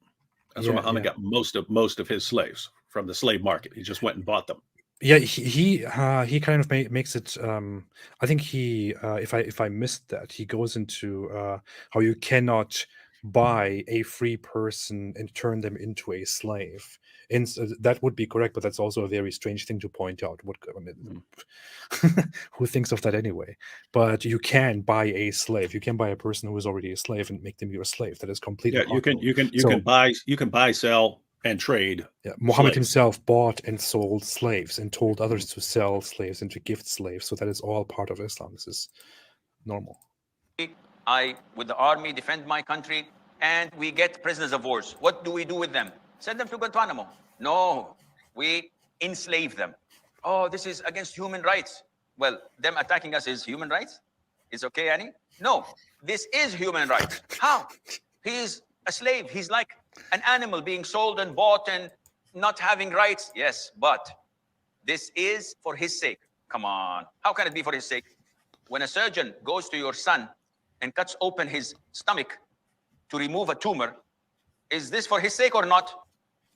That's where Muhammad got most of his slaves, from the slave market. He just went and bought them. Yeah, he kind of makes it. I think he, if I missed that, he goes into how you cannot buy a free person and turn them into a slave. And that would be correct, but that's also a very strange thing to point out. Who thinks of that anyway? But you can buy a slave. You can buy a person who is already a slave and make them your slave. That is completely possible. You can buy, sell, and trade. Yeah, Muhammad himself bought and sold slaves and told others to sell slaves and to gift slaves. So that is all part of Islam. This is normal. I, with the army, defend my country, and we get prisoners of wars. What do we do with them? Send them to Guantanamo. No, we enslave them. Oh, this is against human rights. Well, them attacking us is human rights? Is okay, Annie? No, this is human rights. How? He's a slave. He's like an animal being sold and bought and not having rights. Yes, but this is for his sake. Come on. How can it be for his sake? When a surgeon goes to your son and cuts open his stomach to remove a tumor, is this for his sake or not?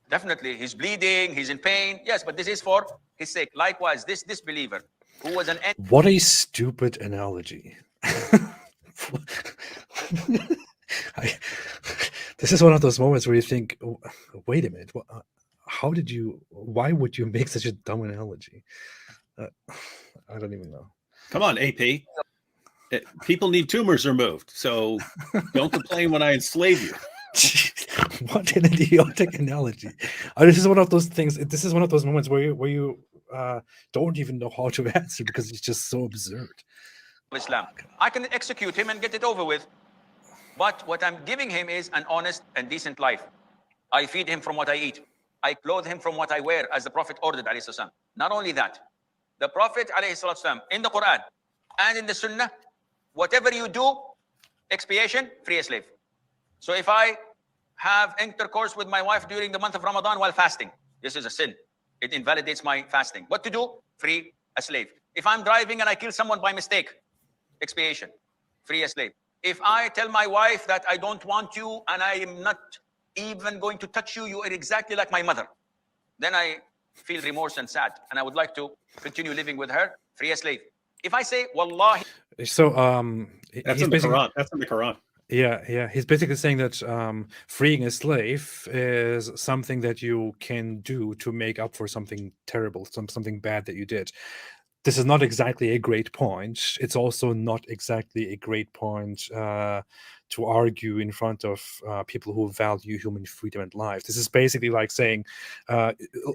Definitely. He's bleeding, he's in pain. Yes, but this is for his sake. Likewise, this disbeliever who was an... What a stupid analogy. This is one of those moments where you think, oh, wait a minute, why would you make such a dumb analogy? I don't even know. Come on, AP. People need tumors removed, so don't complain when I enslave you. What an idiotic analogy. This is one of those things. This is one of those moments where you don't even know how to answer because it's just so absurd. Islam. I can execute him and get it over with. But what I'm giving him is an honest and decent life. I feed him from what I eat. I clothe him from what I wear, as the Prophet ordered, alayhi salam. Not only that, the Prophet, alayhi salam, in the Quran and in the Sunnah, whatever you do, expiation, free a slave. So if I have intercourse with my wife during the month of Ramadan while fasting, this is a sin. It invalidates my fasting. What to do? Free a slave. If I'm driving and I kill someone by mistake, expiation, free a slave. If I tell my wife that I don't want you and I am not even going to touch you, you are exactly like my mother, then I feel remorse and sad, and I would like to continue living with her, free a slave. If I say, Wallahi, So That's he's in the basically Quran. That's in the Quran. yeah, he's basically saying that freeing a slave is something that you can do to make up for something terrible, something bad that you did. This is not exactly a great point. It's also not exactly a great point to argue in front of people who value human freedom and life. This is basically like saying,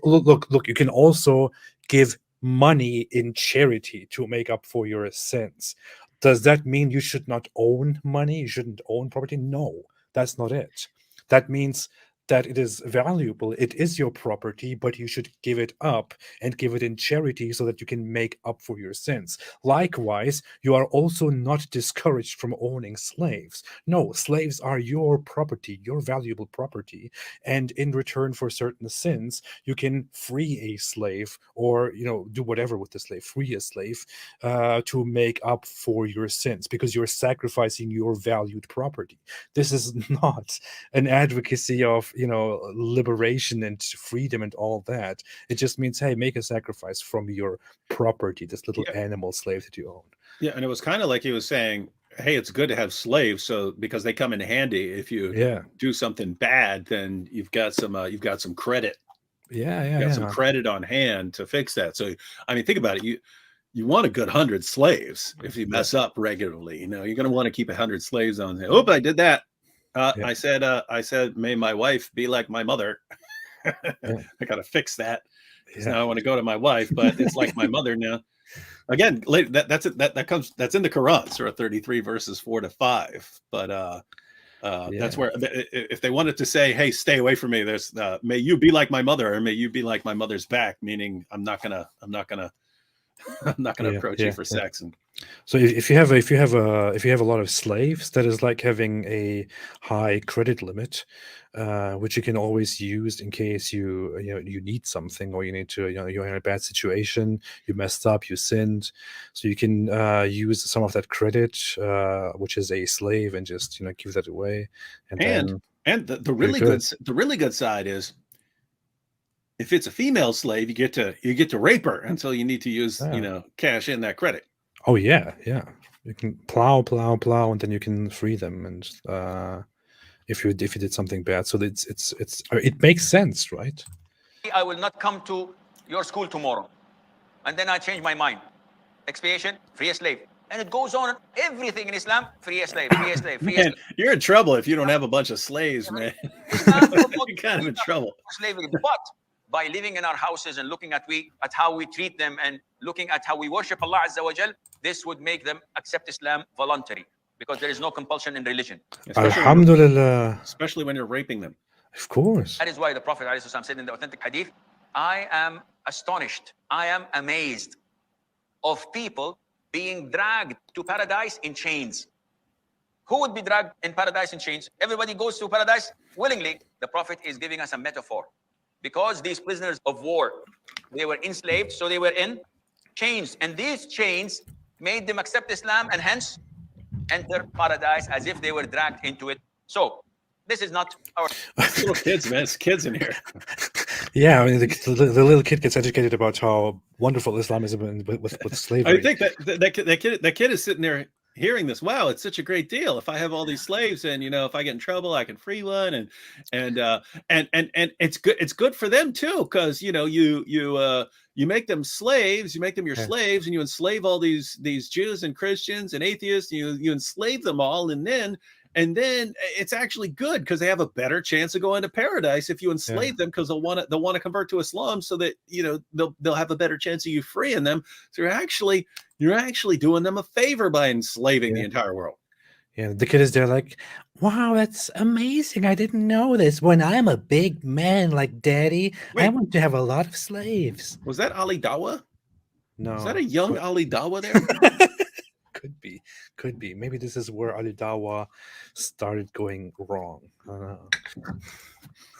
look, you can also give money in charity to make up for your sins. Does that mean you should not own money? You shouldn't own property? No, that's not it. That means that it is valuable. It is your property, but you should give it up and give it in charity so that you can make up for your sins. Likewise, you are also not discouraged from owning slaves. No, slaves are your property, your valuable property. And in return for certain sins, you can free a slave or, do whatever with the slave, free a slave to make up for your sins because you're sacrificing your valued property. This is not an advocacy of liberation and freedom and all that. It just means, hey, make a sacrifice from your property, this little animal slave that you own. Yeah, and it was kind of like he was saying, hey, it's good to have slaves, so because they come in handy. If you do something bad, then you've got some credit. Some credit on hand to fix that. So I mean, think about it. You want a good 100 slaves if you mess up regularly. You're going to want to keep 100 slaves on. Oh, I did that. I said, may my wife be like my mother. I got to fix that. Now I want to go to my wife, but it's like my mother now. Again, that's in the Quran, Surah 33, verses 4-5. But that's where, if they wanted to say, hey, stay away from me, there's may you be like my mother, or may you be like my mother's back, meaning I'm not gonna approach you for sex. And so if you have a lot of slaves, that is like having a high credit limit, which you can always use in case you need something, or you need to, you're in a bad situation, you messed up, you sinned, so you can use some of that credit, which is a slave, and just give that away. And the really good side is, if it's a female slave, you get to rape her until you need to use cash in that credit. Oh yeah, you can plow, and then you can free them, and if you did something bad, so it makes sense, right? I will not come to your school tomorrow, and then I change my mind. Expiation, free a slave, and it goes on. Everything in Islam, free a slave, free a slave, free a slave. You're in trouble if you don't have a bunch of slaves, man. You're kind of in trouble. Slavery, but by living in our houses and looking at how we treat them and looking at how we worship Allah Azza wa Jal, this would make them accept Islam voluntary, because there is no compulsion in religion. Alhamdulillah. Especially when you're raping them. Of course. That is why the Prophet ﷺ said in the authentic hadith, I am astonished, I am amazed of people being dragged to paradise in chains. Who would be dragged in paradise in chains? Everybody goes to paradise willingly. The Prophet is giving us a metaphor. Because these prisoners of war, they were enslaved, so they were in chains. And these chains made them accept Islam and hence enter paradise as if they were dragged into it. So this is not our... Little kids, man. It's kids in here. Yeah, I mean, the little kid gets educated about how wonderful Islam is with slavery. I think that kid is sitting there hearing this. Wow, it's such a great deal. If I have all these slaves, and if I get in trouble, I can free one, and it's good. It's good for them too, because you make them slaves, you make them your slaves, and you enslave all these Jews and Christians and atheists. You enslave them all, and then it's actually good because they have a better chance of going to paradise if you enslave them, because they'll want to convert to Islam, so that they'll have a better chance of you freeing them. So you're actually doing them a favor by enslaving the entire world. Yeah, the kid is there like, wow, that's amazing. I didn't know this. When I'm a big man like Daddy, I want to have a lot of slaves. Was that Ali Dawah? No. Is that a young Ali Dawah there? Could be. Maybe this is where Ali Dawah started going wrong. I don't know.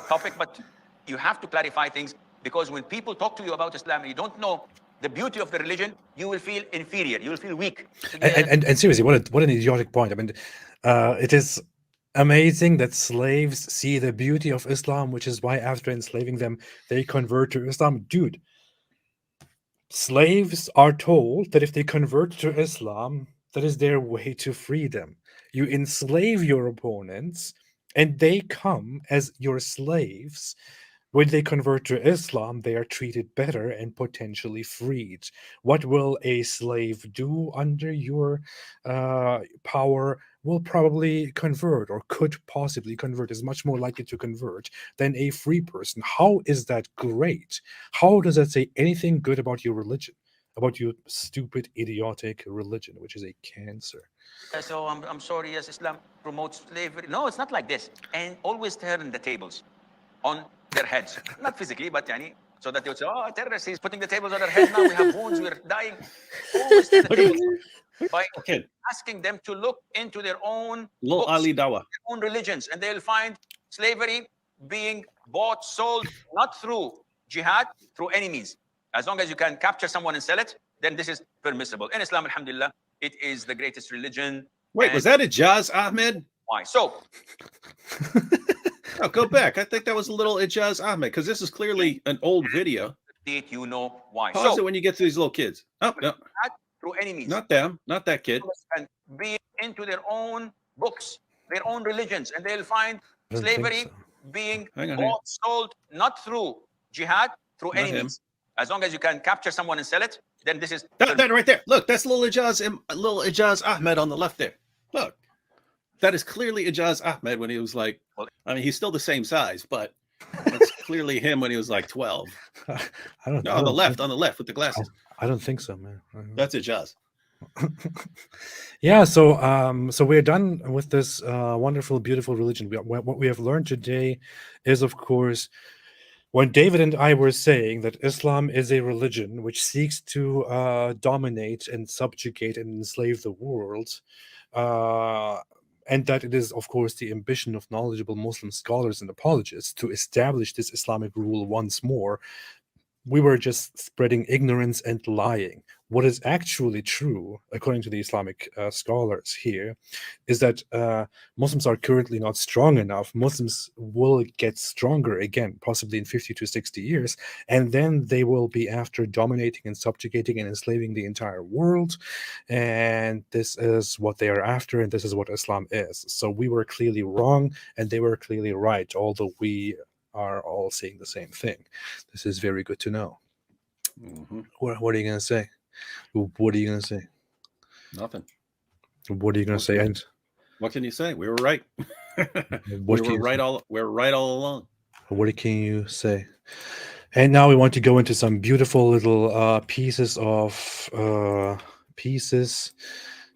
Topic, but you have to clarify things, because when people talk to you about Islam and you don't know the beauty of the religion, you will feel inferior. You will feel weak. And seriously, what an idiotic point. I mean, It is amazing that slaves see the beauty of Islam, which is why after enslaving them, they convert to Islam. Dude, slaves are told that if they convert to Islam, that is their way to freedom. You enslave your opponents, and they come as your slaves. When they convert to Islam, they are treated better and potentially freed. What will a slave do under your power? Will probably convert or could possibly convert, is much more likely to convert than a free person. How is that great? How does that say anything good about your religion? About your stupid, idiotic religion, which is a cancer. So I'm sorry, yes, Islam promotes slavery. No, it's not like this. And always turn the tables on their heads. Not physically, but yani, so that they would say, oh, terrorists, he's putting the tables on their heads now. We have wounds, we're dying. Always turn the Look at tables by Kid, asking them to look into their own little books, Ali Dawa. their own religions, and they'll find slavery being bought, sold, not through jihad, through any means. As long as you can capture someone and sell it, then this is permissible. In Islam, alhamdulillah, it is the greatest religion. Wait, was that Ijaz Ahmed? Why? So, No, go back. I think that was a little Ijaz Ahmed because this is clearly an old video. you know why. Pause So, it when you get to these little kids. Oh, no, through any means. not them, not that kid. And be into their own books, their own religions, and they'll find I don't think slavery so. being Hang on here. bought, sold, not through jihad, through Not any him. means. As long as you can capture someone and sell it, then this is That right there. Look, that's little Ijaz Ahmed on the left there. Look, that is clearly Ijaz Ahmed when he was like, I mean, he's still the same size, but it's clearly him when he was like 12. I don't. No, I on the don't left, think- on the left with the glasses. I don't think so, man. I don't- That's Ijaz. Yeah, so we're done with this wonderful, beautiful religion. What we have learned today is, of course, when David and I were saying that Islam is a religion which seeks to dominate and subjugate and enslave the world, and that it is, of course, the ambition of knowledgeable Muslim scholars and apologists to establish this Islamic rule once more, we were just spreading ignorance and lying. What is actually true, according to the Islamic scholars here, is that Muslims are currently not strong enough. Muslims will get stronger again, possibly in 50 to 60 years, and then they will be after dominating and subjugating and enslaving the entire world. And this is what they are after, and this is what Islam is. So we were clearly wrong, and they were clearly right, although we are all saying the same thing. This is very good to know. Mhm. What are you going to say? What are you going to say? Nothing. What are you going to say? Okay. And What can you say? We were right. what we can were you right say? all. We were right all along. What can you say? And now we want to go into some beautiful little pieces of pieces.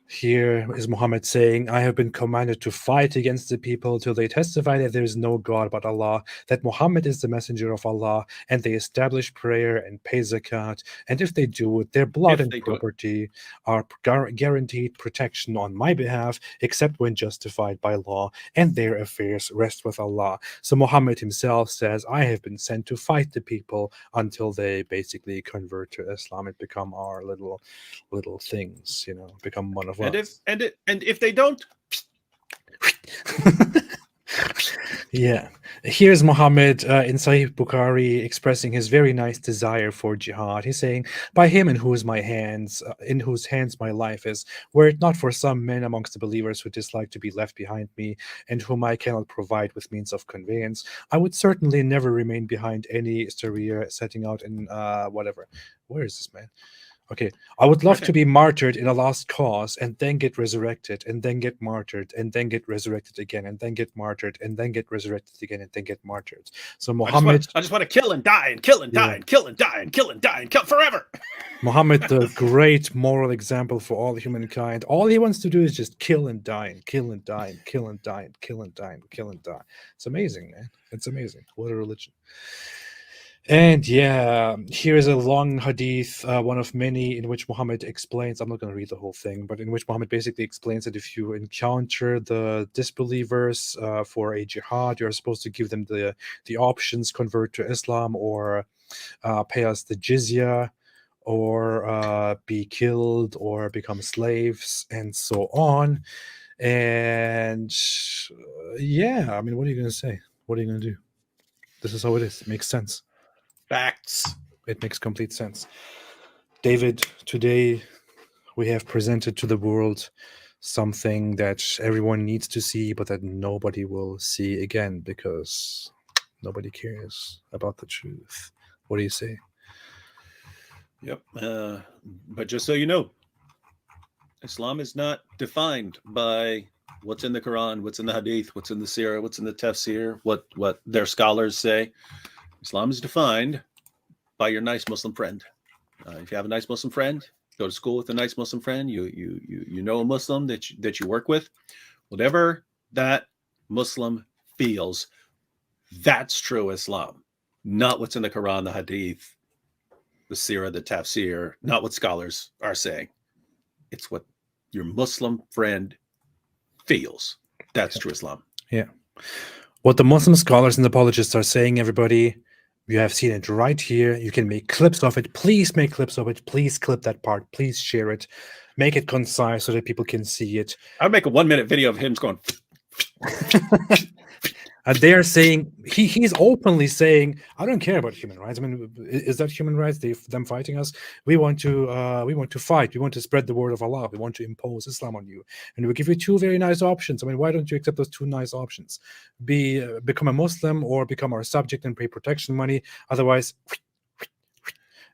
Here is Muhammad saying, I have been commanded to fight against the people till they testify that there is no God but Allah, that Muhammad is the messenger of Allah, and they establish prayer and pay zakat. And if they do it, their blood If and they do it. property are guaranteed protection on my behalf, except when justified by law, and their affairs rest with Allah. So Muhammad himself says, I have been sent to fight the people until they basically convert to Islam and become our little things, become one of And us. if they don't, Yeah. Here's Muhammad in Sahih Bukhari expressing his very nice desire for jihad. He's saying, by him in whose hands my life is, were it not for some men amongst the believers who dislike to be left behind me, and whom I cannot provide with means of conveyance, I would certainly never remain behind any Syria setting out in whatever. Where is this man? Okay, I would love to be martyred in a lost cause and then get resurrected and then get martyred and then get resurrected again and then get martyred and then get resurrected again and then get martyred. So Muhammad, I just want to kill and die and kill and die Yeah. and kill and die and kill and die and kill forever. Muhammad, the great moral example for all humankind. All he wants to do is just kill and die and kill and die and kill and die and kill and die and kill and die. It's amazing, man. It's amazing. What a religion. And yeah, here is a long hadith, one of many, in which Muhammad explains, I'm not going to read the whole thing, but in which Muhammad basically explains that if you encounter the disbelievers for a jihad, you're supposed to give them the options, convert to Islam or pay us the jizya, or be killed or become slaves, and so on. And yeah, I mean, what are you going to say? What are you going to do? This is how it is. It makes sense. Facts. It makes complete sense. David, today we have presented to the world something that everyone needs to see, but that nobody will see again because nobody cares about the truth. What do you say? Yep. But just so you know, Islam is not defined by what's in the Quran, what's in the Hadith, what's in the Sirah, what's in the Tafsir, what their scholars say. Islam is defined by your nice Muslim friend. If you have a nice Muslim friend, go to school with a nice Muslim friend, you know a Muslim that you work with, whatever that Muslim feels, that's true Islam, not what's in the Quran, the Hadith, the Sirah, the Tafsir, not what scholars are saying. It's what your Muslim friend feels. That's true Islam. Yeah. What the Muslim scholars and apologists are saying, everybody, you have seen it right here. You can make clips of it. Please make clips of it. Please clip that part. Please share it. Make it concise so that people can see it. I'd make a 1-minute video of him going. They are saying he's openly saying, I don't care about human rights. I mean, is that human rights? Them fighting us? We want to fight. We want to spread the word of Allah. We want to impose Islam on you, and we give you two very nice options. I mean, why don't you accept those two nice options? Become a Muslim or become our subject and pay protection money. Otherwise,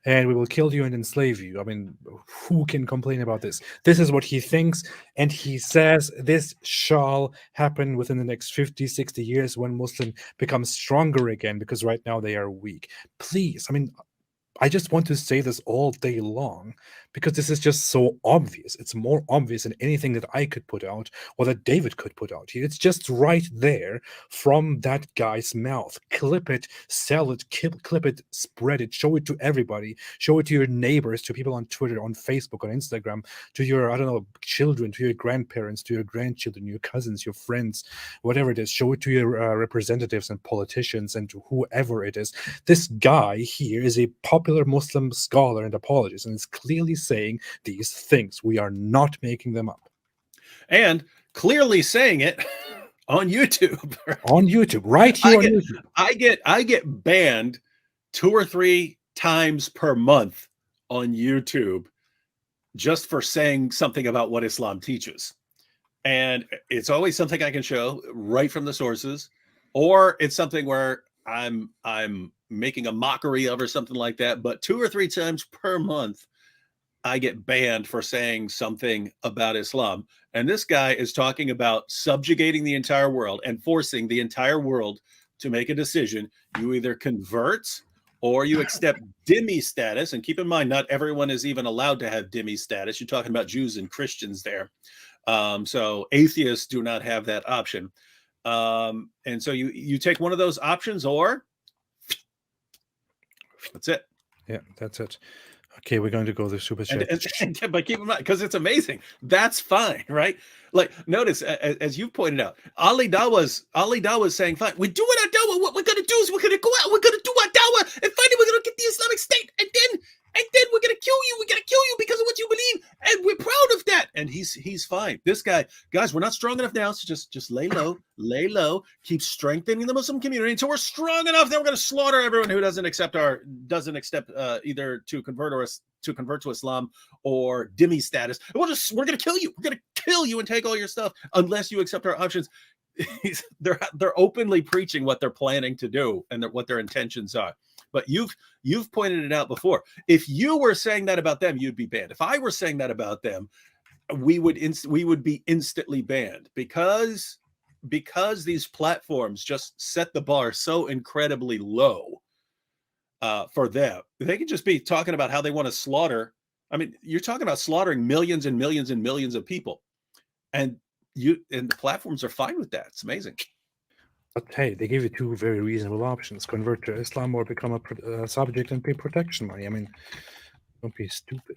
and we will kill you and enslave you. I mean, who can complain about this? This is what he thinks, and he says this shall happen within the next 50, 60 years when Muslim becomes stronger again, because right now they are weak. Please, I mean, I just want to say this all day long because this is just so obvious. It's more obvious than anything that I could put out or that David could put out here. It's just right there from that guy's mouth. Clip it, sell it, clip it, spread it, show it to everybody, show it to your neighbors, to people on Twitter, on Facebook, on Instagram, to your, I don't know, children, to your grandparents, to your grandchildren, your cousins, your friends, whatever it is. Show it to your representatives and politicians and to whoever it is. This guy here is a popular Muslim scholar and apologist, and is clearly saying these things. We are not making them up. And clearly saying it on YouTube. On YouTube, right here on YouTube. I get banned 2 or 3 times per month on YouTube just for saying something about what Islam teaches. And it's always something I can show right from the sources, or it's something where I'm making a mockery of or something like that. But 2 or 3 times per month, I get banned for saying something about Islam. And this guy is talking about subjugating the entire world and forcing the entire world to make a decision. You either convert or you accept dhimmi status. And keep in mind, not everyone is even allowed to have dhimmi status. You're talking about Jews and Christians there. So atheists do not have that option. And so you take one of those options, or that's it. Yeah, that's it. Okay, we're going to go to super chat. But keep in mind, because it's amazing. That's fine, right? Like, notice, as you pointed out, Ali Dawah was saying, fine, we're doing our dawah. What we're going to do is we're going to go out, we're going to do our dawah, and finally we're going to get the Islamic State, and then we're going to kill you. We're going to kill you because of what you believe, and we're proud of that. And he's fine. This guy, guys, we're not strong enough now, so just lay low, keep strengthening the Muslim community until we're strong enough. Then we're going to slaughter everyone who doesn't accept either to convert to Islam or dhimmi status. We're going to kill you. We're going to kill you and take all your stuff unless you accept our options. They're openly preaching what they're planning to do and what their intentions are. But you've pointed it out before. If you were saying that about them, you'd be banned. If I were saying that about them, we would be instantly banned because these platforms just set the bar so incredibly low for them. They could just be talking about how they want to slaughter. I mean, you're talking about slaughtering millions and millions and millions of people, and the platforms are fine with that. It's amazing. But hey, they gave you 2 very reasonable options: convert to Islam or become a subject and pay protection money. I mean, don't be stupid.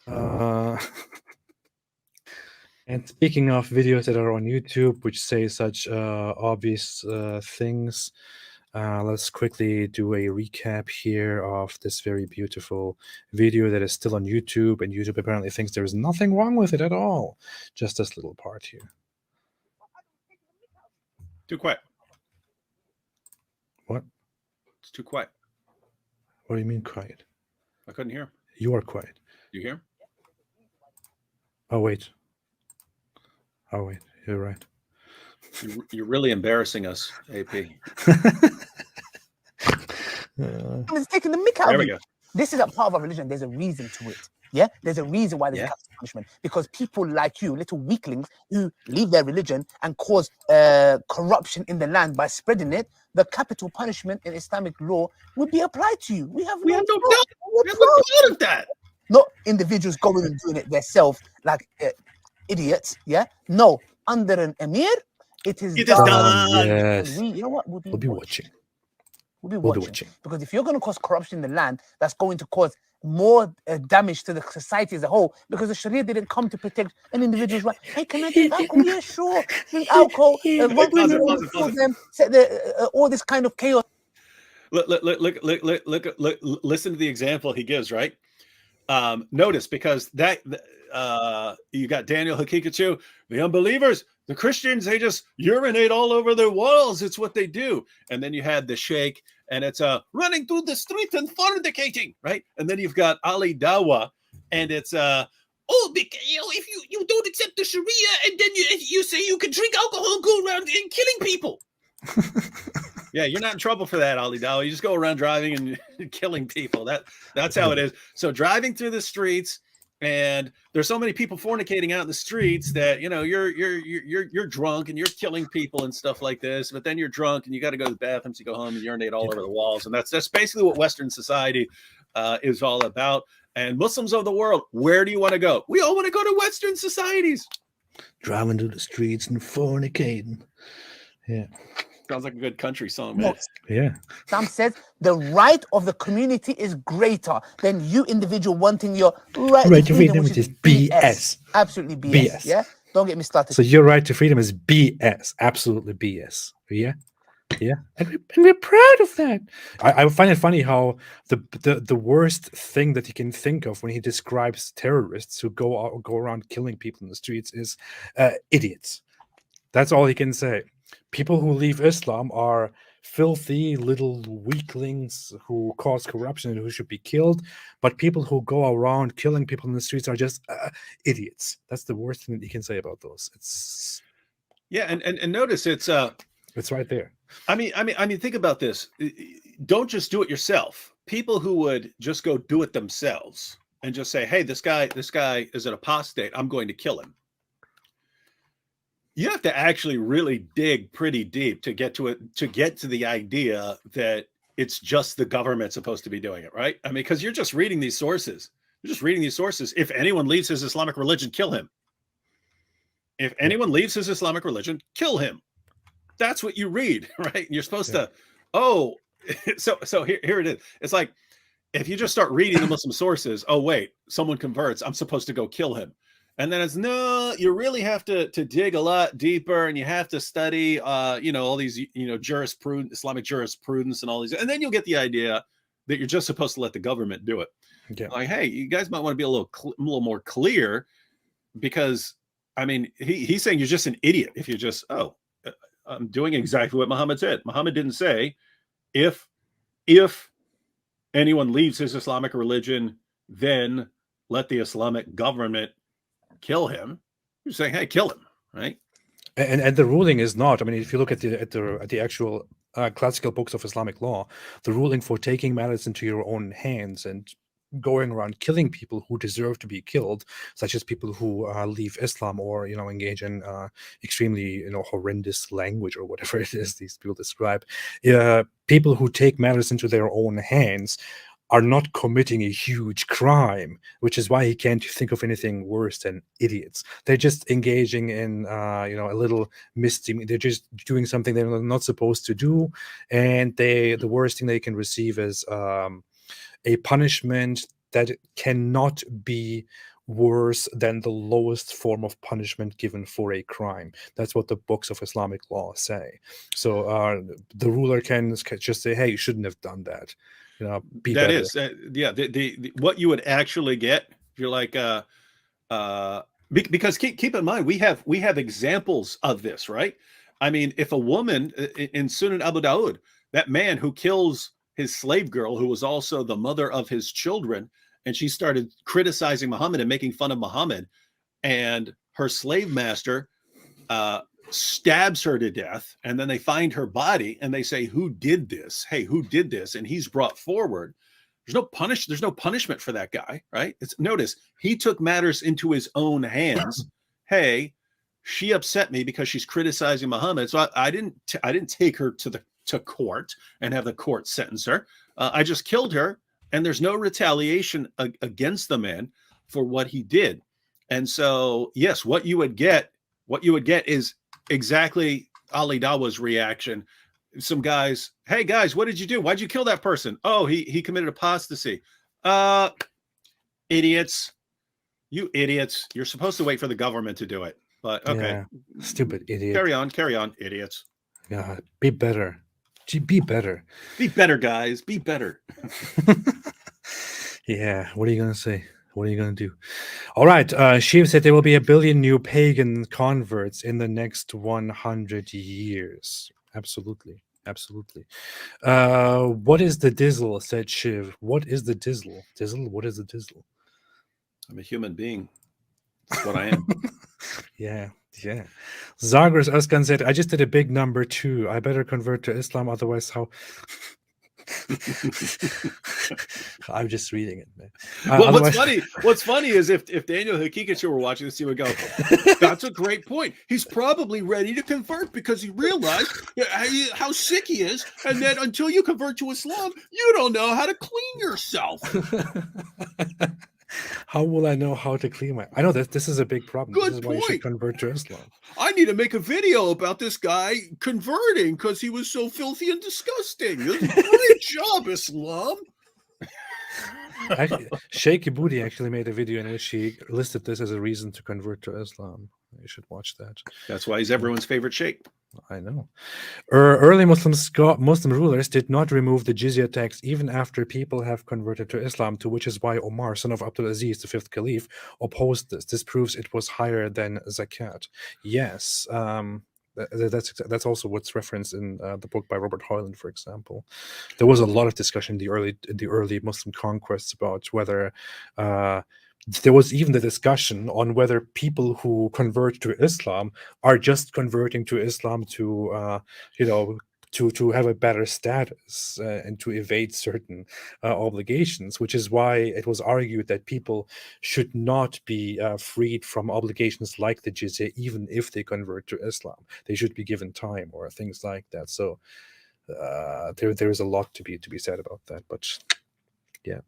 And speaking of videos that are on YouTube, which say such obvious things, Let's quickly do a recap here of this very beautiful video that is still on YouTube, and YouTube apparently thinks there is nothing wrong with it at all. Just this little part here. Too quiet. What? It's too quiet. What do you mean quiet? I couldn't hear. You are quiet. You hear? Oh, wait. You're right. You're really embarrassing us, AP. It's taking the mick out There of we you. go. This is a part of our religion. There's a reason to it. Yeah, there's a reason why there's Yeah. a capital punishment, because people like you, little weaklings who leave their religion and cause corruption in the land by spreading it, the capital punishment in Islamic law would be applied to you. We have no no doubt. doubt. We're We have proud. no doubt of that. Not individuals going and doing it themselves like idiots. Yeah, no, under an emir, it is It is done. done. Yes. And we, you know what? We'll be watching. We'll be We'll be watching. watching. Because if you're going to cause corruption in the land, that's going to cause more damage to the society as a whole, because the Sharia didn't come to protect an individual's right. Hey, can I drink alcohol? Yeah, sure. Drink alcohol. Run Pause through it, the pause it, pause it. them, set the all this kind of chaos. Look, listen to the example he gives, right? Notice, because that you got Daniel Hakikachu, the unbelievers, the Christians, they just urinate all over their walls. It's what they do. And then you had the Sheikh, and it's running through the street and fornicating, right? And then you've got Ali Dawa, and it's if you don't accept the Sharia, and then you say you can drink alcohol and go around and killing people. Yeah, you're not in trouble for that, Ali Dawa. You just go around driving and killing people. That's how it is. So driving through the streets, and there's so many people fornicating out in the streets that you're drunk and you're killing people and stuff like this. But then you're drunk and you got to go to the bathroom, so you go home and urinate all over the walls. And that's basically what Western society is all about. And Muslims of the world, where do you want to go? We all want to go to Western societies. Driving through the streets and fornicating. Yeah. Sounds like a good country song, man. Yeah. Sam says the right of the community is greater than you individual wanting your right to freedom, which is BS. Absolutely BS. BS. Yeah, don't get me started. So your right to freedom is BS. Absolutely BS. Yeah. Yeah. And we're proud of that. I find it funny how the worst thing that he can think of when he describes terrorists who go around killing people in the streets is idiots. That's all he can say. People who leave Islam are filthy little weaklings who cause corruption and who should be killed. But people who go around killing people in the streets are just idiots. That's the worst thing that you can say about those. It's and notice it's right there. I mean, think about this. Don't just do it yourself. People who would just go do it themselves and just say, "Hey, this guy is an apostate. I'm going to kill him." You have to actually really dig pretty deep to get to it, to get to the idea that it's just the government supposed to be doing it, right? I mean, because you're just reading these sources. You're just reading these sources. If anyone leaves his Islamic religion, kill him. If anyone leaves his Islamic religion, kill him. That's what you read, right? And you're supposed to, so here it is. It's like, if you just start reading the Muslim sources, oh, wait, someone converts, I'm supposed to go kill him. And then it's no, you really have to dig a lot deeper, and you have to study, all these, jurisprudence, Islamic jurisprudence, and all these, and then you'll get the idea that you're just supposed to let the government do it. Yeah. Like, hey, you guys might want to be a little more clear, because, I mean, he's saying you're just an idiot if you just, I'm doing exactly what Muhammad said. Muhammad didn't say if anyone leaves his Islamic religion, then let the Islamic government kill him. You're saying, hey, kill him, right? And the ruling is not. I mean, if you look at the actual classical books of Islamic law, the ruling for taking matters into your own hands and going around killing people who deserve to be killed, such as people who leave Islam or engage in extremely horrendous language or whatever it is these people describe. People who take matters into their own hands are not committing a huge crime, which is why he can't think of anything worse than idiots. They're just engaging in, a little misdemeanor. They're just doing something they're not supposed to do, and the worst thing they can receive is a punishment that cannot be worse than the lowest form of punishment given for a crime. That's what the books of Islamic law say. So the ruler can just say, hey, you shouldn't have done that. Be That better. is, yeah. The what you would actually get if you're like, because keep in mind we have examples of this, right? I mean, if a woman in Sunan Abu Dawud, that man who kills his slave girl, who was also the mother of his children, and she started criticizing Muhammad and making fun of Muhammad, and her slave master stabs her to death, and then they find her body and they say, who did this? Hey, who did this? And he's brought forward. There's no punishment for that guy, right? Notice he took matters into his own hands. Hey, she upset me because she's criticizing Muhammad, so I didn't take her to court and have the court sentence her. I just killed her, and there's no retaliation against the man for what he did. And so, yes, what you would get is exactly Ali Dawa's reaction. Some guys, hey guys, what did you do? Why'd you kill that person? Oh, he committed apostasy. Idiots. You idiots. You're supposed to wait for the government to do it. But okay. Yeah, stupid idiot. Carry on, idiots. God, be better. Be better. Be better, guys. Be better. Yeah, what are you gonna say? What are you going to do? All right. Shiv said there will be 1 billion new pagan converts in the next 100 years. Absolutely. Absolutely. What is the dizzle? Said Shiv. What is the dizzle? Dizzle? What is the dizzle? I'm a human being. That's what I am. Yeah. Yeah. Zagros Askan said, I just did a big number too. I better convert to Islam. Otherwise, how... I'm just reading it, man. Well, what's funny is if Daniel Hakikachu were watching this, he would go, that's a great point. He's probably ready to convert because he realized how sick he is, and that until you convert to Islam, you don't know how to clean yourself. How will I know how to clean my... I know that this is a big problem. Good this is why point. you should convert to Islam. I need to make a video about this guy converting because he was so filthy and disgusting. Great job, Islam. Sheikh Booty actually made a video in which he listed this as a reason to convert to Islam. You should watch that. That's why he's everyone's favorite sheikh. I know. Early Muslim rulers did not remove the jizya tax even after people have converted to Islam, to which is why Omar, son of Abdul Aziz, the fifth caliph, opposed this. This proves it was higher than zakat. Yes, that's also what's referenced in the book by Robert Hoyland, for example. There was a lot of discussion in the early Muslim conquests about whether there was even the discussion on whether people who convert to Islam are just converting to Islam to to have a better status and to evade certain obligations, which is why it was argued that people should not be freed from obligations like the jizya, even if they convert to Islam. They should be given time or things like that. So there is a lot to be said about that. But yeah.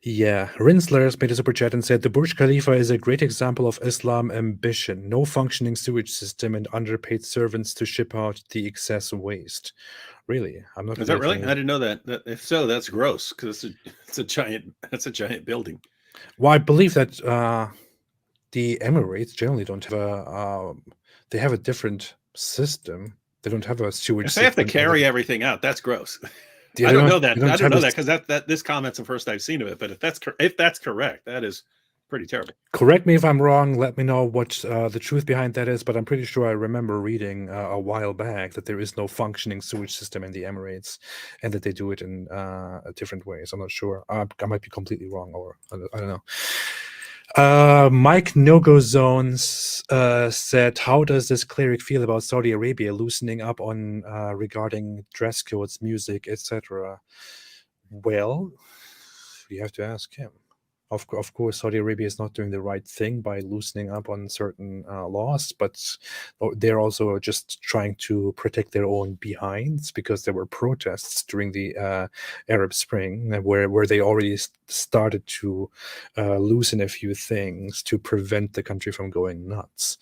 Yeah, Rinsler has made a super chat and said the Burj Khalifa is a great example of Islam ambition. No functioning sewage system and underpaid servants to ship out the excess waste. Really, I'm not. Is that really? I didn't know that. If so, that's gross because it's a giant building. Well, I believe that the Emirates generally don't have they have a different system. They don't have a sewage. If they have to carry everything out, that's gross. Yeah, I don't know that. I don't know that because that this comment's the first I've seen of it. But if that's correct, that is pretty terrible. Correct me if I'm wrong. Let me know what the truth behind that is. But I'm pretty sure I remember reading a while back that there is no functioning sewage system in the Emirates, and that they do it in different ways. I'm not sure. I might be completely wrong, or I don't know. Mike No-Go Zones said, how does this cleric feel about Saudi Arabia loosening up on regarding dress codes, music, etc.? Well, you have to ask him. Of course, Saudi Arabia is not doing the right thing by loosening up on certain laws, but they're also just trying to protect their own behinds, because there were protests during the Arab Spring where they already started to loosen a few things to prevent the country from going nuts.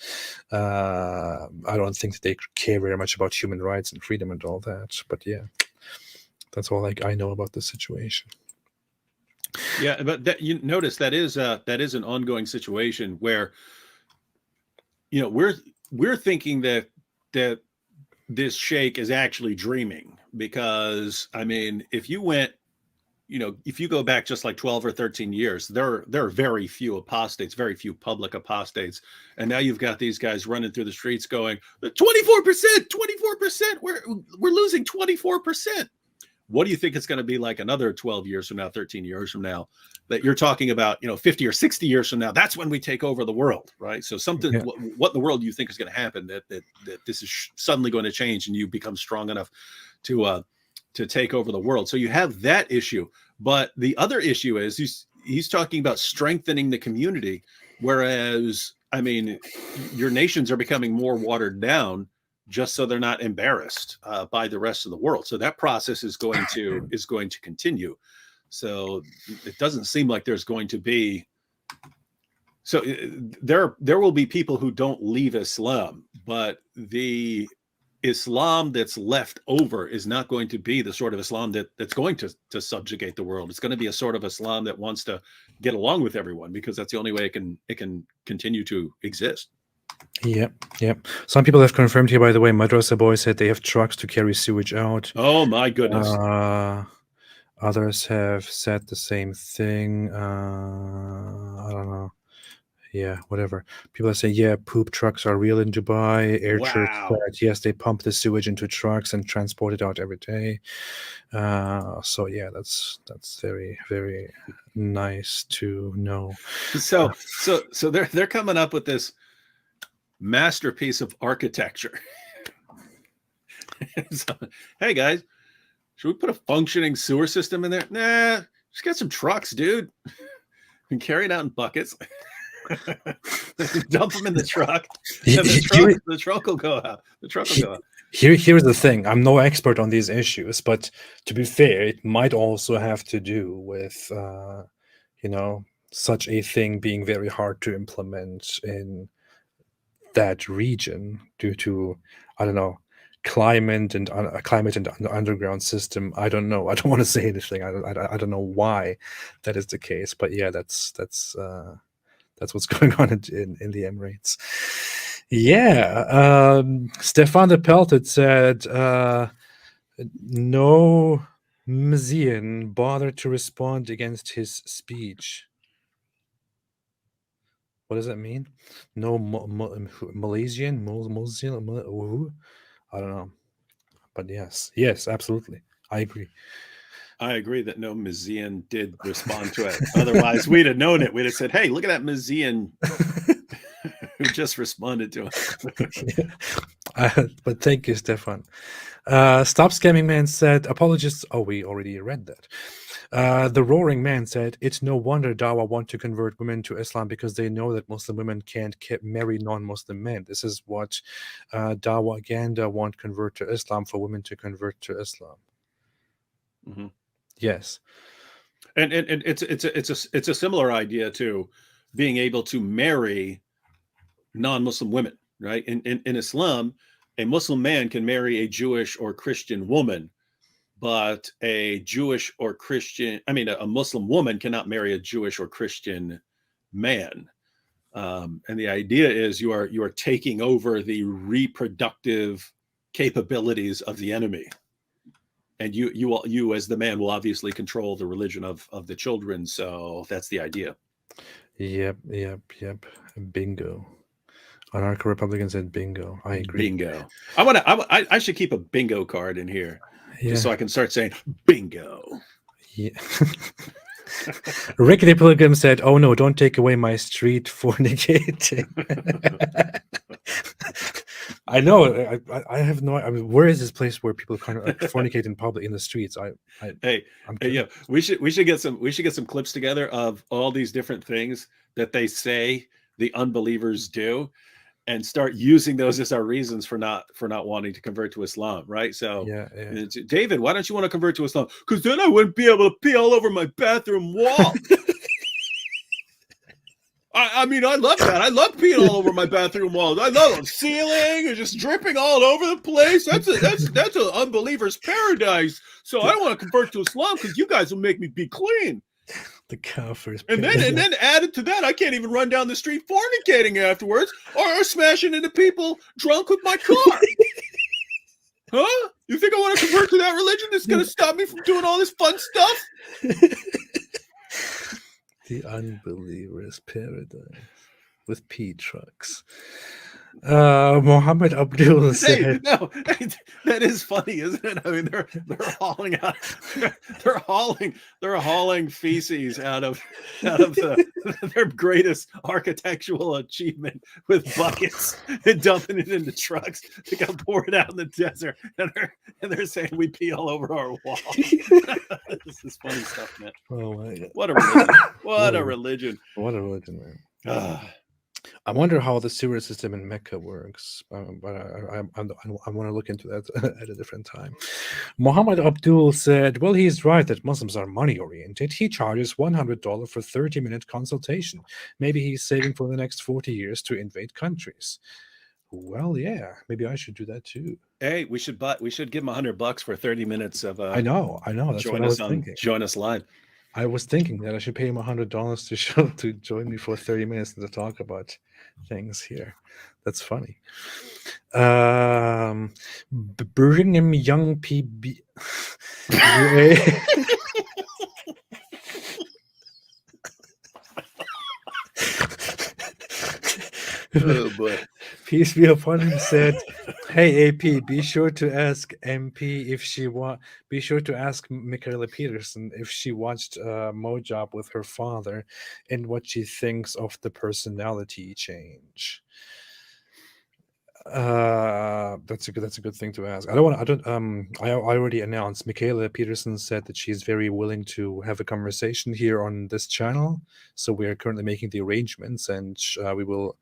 I don't think that they care very much about human rights and freedom and all that, but yeah, that's all I know about the situation. Yeah, but that, you notice that is an ongoing situation where, you know, we're thinking that this sheikh is actually dreaming, because I mean, if you went, you know, if you go back just like 12 or 13 years, there are very few apostates, very few public apostates, and now you've got these guys running through the streets going 24%, 24%, we're losing 24%. What do you think it's going to be like another 12 years from now, 13 years from now, that you're talking about, you know, 50 or 60 years from now? That's when we take over the world, right? So something, Yeah. what in the world do you think is going to happen that this is suddenly going to change and you become strong enough to take over the world? So you have that issue. But the other issue is he's talking about strengthening the community, whereas, I mean, your nations are becoming more watered down just so they're not embarrassed by the rest of the world. So that process is going to continue. So it doesn't seem like there's going to be. So there will be people who don't leave Islam, but the Islam that's left over is not going to be the sort of Islam that's going to subjugate the world. It's going to be a sort of Islam that wants to get along with everyone, because that's the only way it can continue to exist. Yep. Some people have confirmed here, by the way. Madrasa Boy said they have trucks to carry sewage out. Oh my goodness. Others have said the same thing. I don't know. Yeah, whatever. People are saying, yeah, poop trucks are real in Dubai. Air Church said, yes, they pump the sewage into trucks and transport it out every day. So yeah, that's very, very nice to know. So they're coming up with this masterpiece of architecture. So, hey guys, should we put a functioning sewer system in there? Nah, just get some trucks, dude, and carry it out in buckets. Dump them in the truck, and the truck will go out. The truck will go out. Here's the thing. I'm no expert on these issues, but to be fair, it might also have to do with, you know, such a thing being very hard to implement in that region due to, I don't know, climate and underground system. I don't know. I don't want to say anything. I don't know why that is the case, but yeah, that's what's going on in the Emirates. Yeah. Stefan de Pelted said, no Mazian bothered to respond against his speech. What does that mean? No Malaysian? I don't know. But yes, absolutely. I agree. I agree that no Mazian did respond to it. Otherwise, we'd have known it. We'd have said, hey, look at that Mazian who just responded to it. But thank you, Stefan. Stop Scamming Man said, apologists. Oh, we already read that. The Roaring Man said, it's no wonder Dawa want to convert women to Islam, because they know that Muslim women can't marry non-Muslim men. This is what Dawa Ganda want convert to Islam, for women to convert to Islam. Mm-hmm. Yes. And it's a similar idea to being able to marry non-Muslim women, right? In Islam, a Muslim man can marry a Jewish or Christian woman, but a Muslim woman cannot marry a Jewish or Christian man. And the idea is you are taking over the reproductive capabilities of the enemy. And you as the man will obviously control the religion of the children. So that's the idea. Yep. Bingo. Anarcho Republican said bingo. I agree. Bingo. I should keep a bingo card in here, just so I can start saying bingo. Yeah. Rickety Pilgrim said, oh no, don't take away my street fornicating. I know. I have no. I mean, where is this place where people kind of fornicate in public in the streets? Yeah, we should get some clips together of all these different things that they say the unbelievers do, and start using those as our reasons for not wanting to convert to Islam, right? So, yeah. David, why don't you want to convert to Islam? Because then I wouldn't be able to pee all over my bathroom wall. I mean, I love that. I love peeing all over my bathroom walls. I love the ceiling and just dripping all over the place. That's an unbeliever's paradise. So I don't want to convert to Islam because you guys will make me be clean. The Kafirs. And then added to that, I can't even run down the street fornicating afterwards or smashing into people drunk with my car. Huh? You think I want to convert to that religion that's going to stop me from doing all this fun stuff? The Unbeliever's Paradise with P trucks. Muhammad Abdul Hey, said, no, that is funny, isn't it? I mean, they're hauling out, they're hauling feces out of their greatest architectural achievement with buckets and dumping it into trucks to go pour it out in the desert, and they're saying we pee all over our wall. This is funny stuff, man. "Oh my God, What a religion! What a religion! what a religion, man!" Ah. I wonder how the sewer system in Mecca works, but I want to look into that at a different time. Muhammad Abdul said, "Well, he's right that Muslims are money oriented. He charges $100 for 30-minute consultation. Maybe he's saving for the next 40 years to invade countries." Well, yeah, maybe I should do that too. Hey, we should give him $100 for 30 minutes of I know. That's what I was thinking. Join us live. I was thinking that I should pay him $100 to join me for 30 minutes to talk about things here. That's funny. Birmingham Young PB. Oh boy. Peace be upon him, said, "Hey AP, be sure to ask MP if she be sure to ask Michaela Peterson if she watched Mojab with her father and what she thinks of the personality change." That's a good thing to ask. I already announced Michaela Peterson said that she's very willing to have a conversation here on this channel, so we are currently making the arrangements, and we will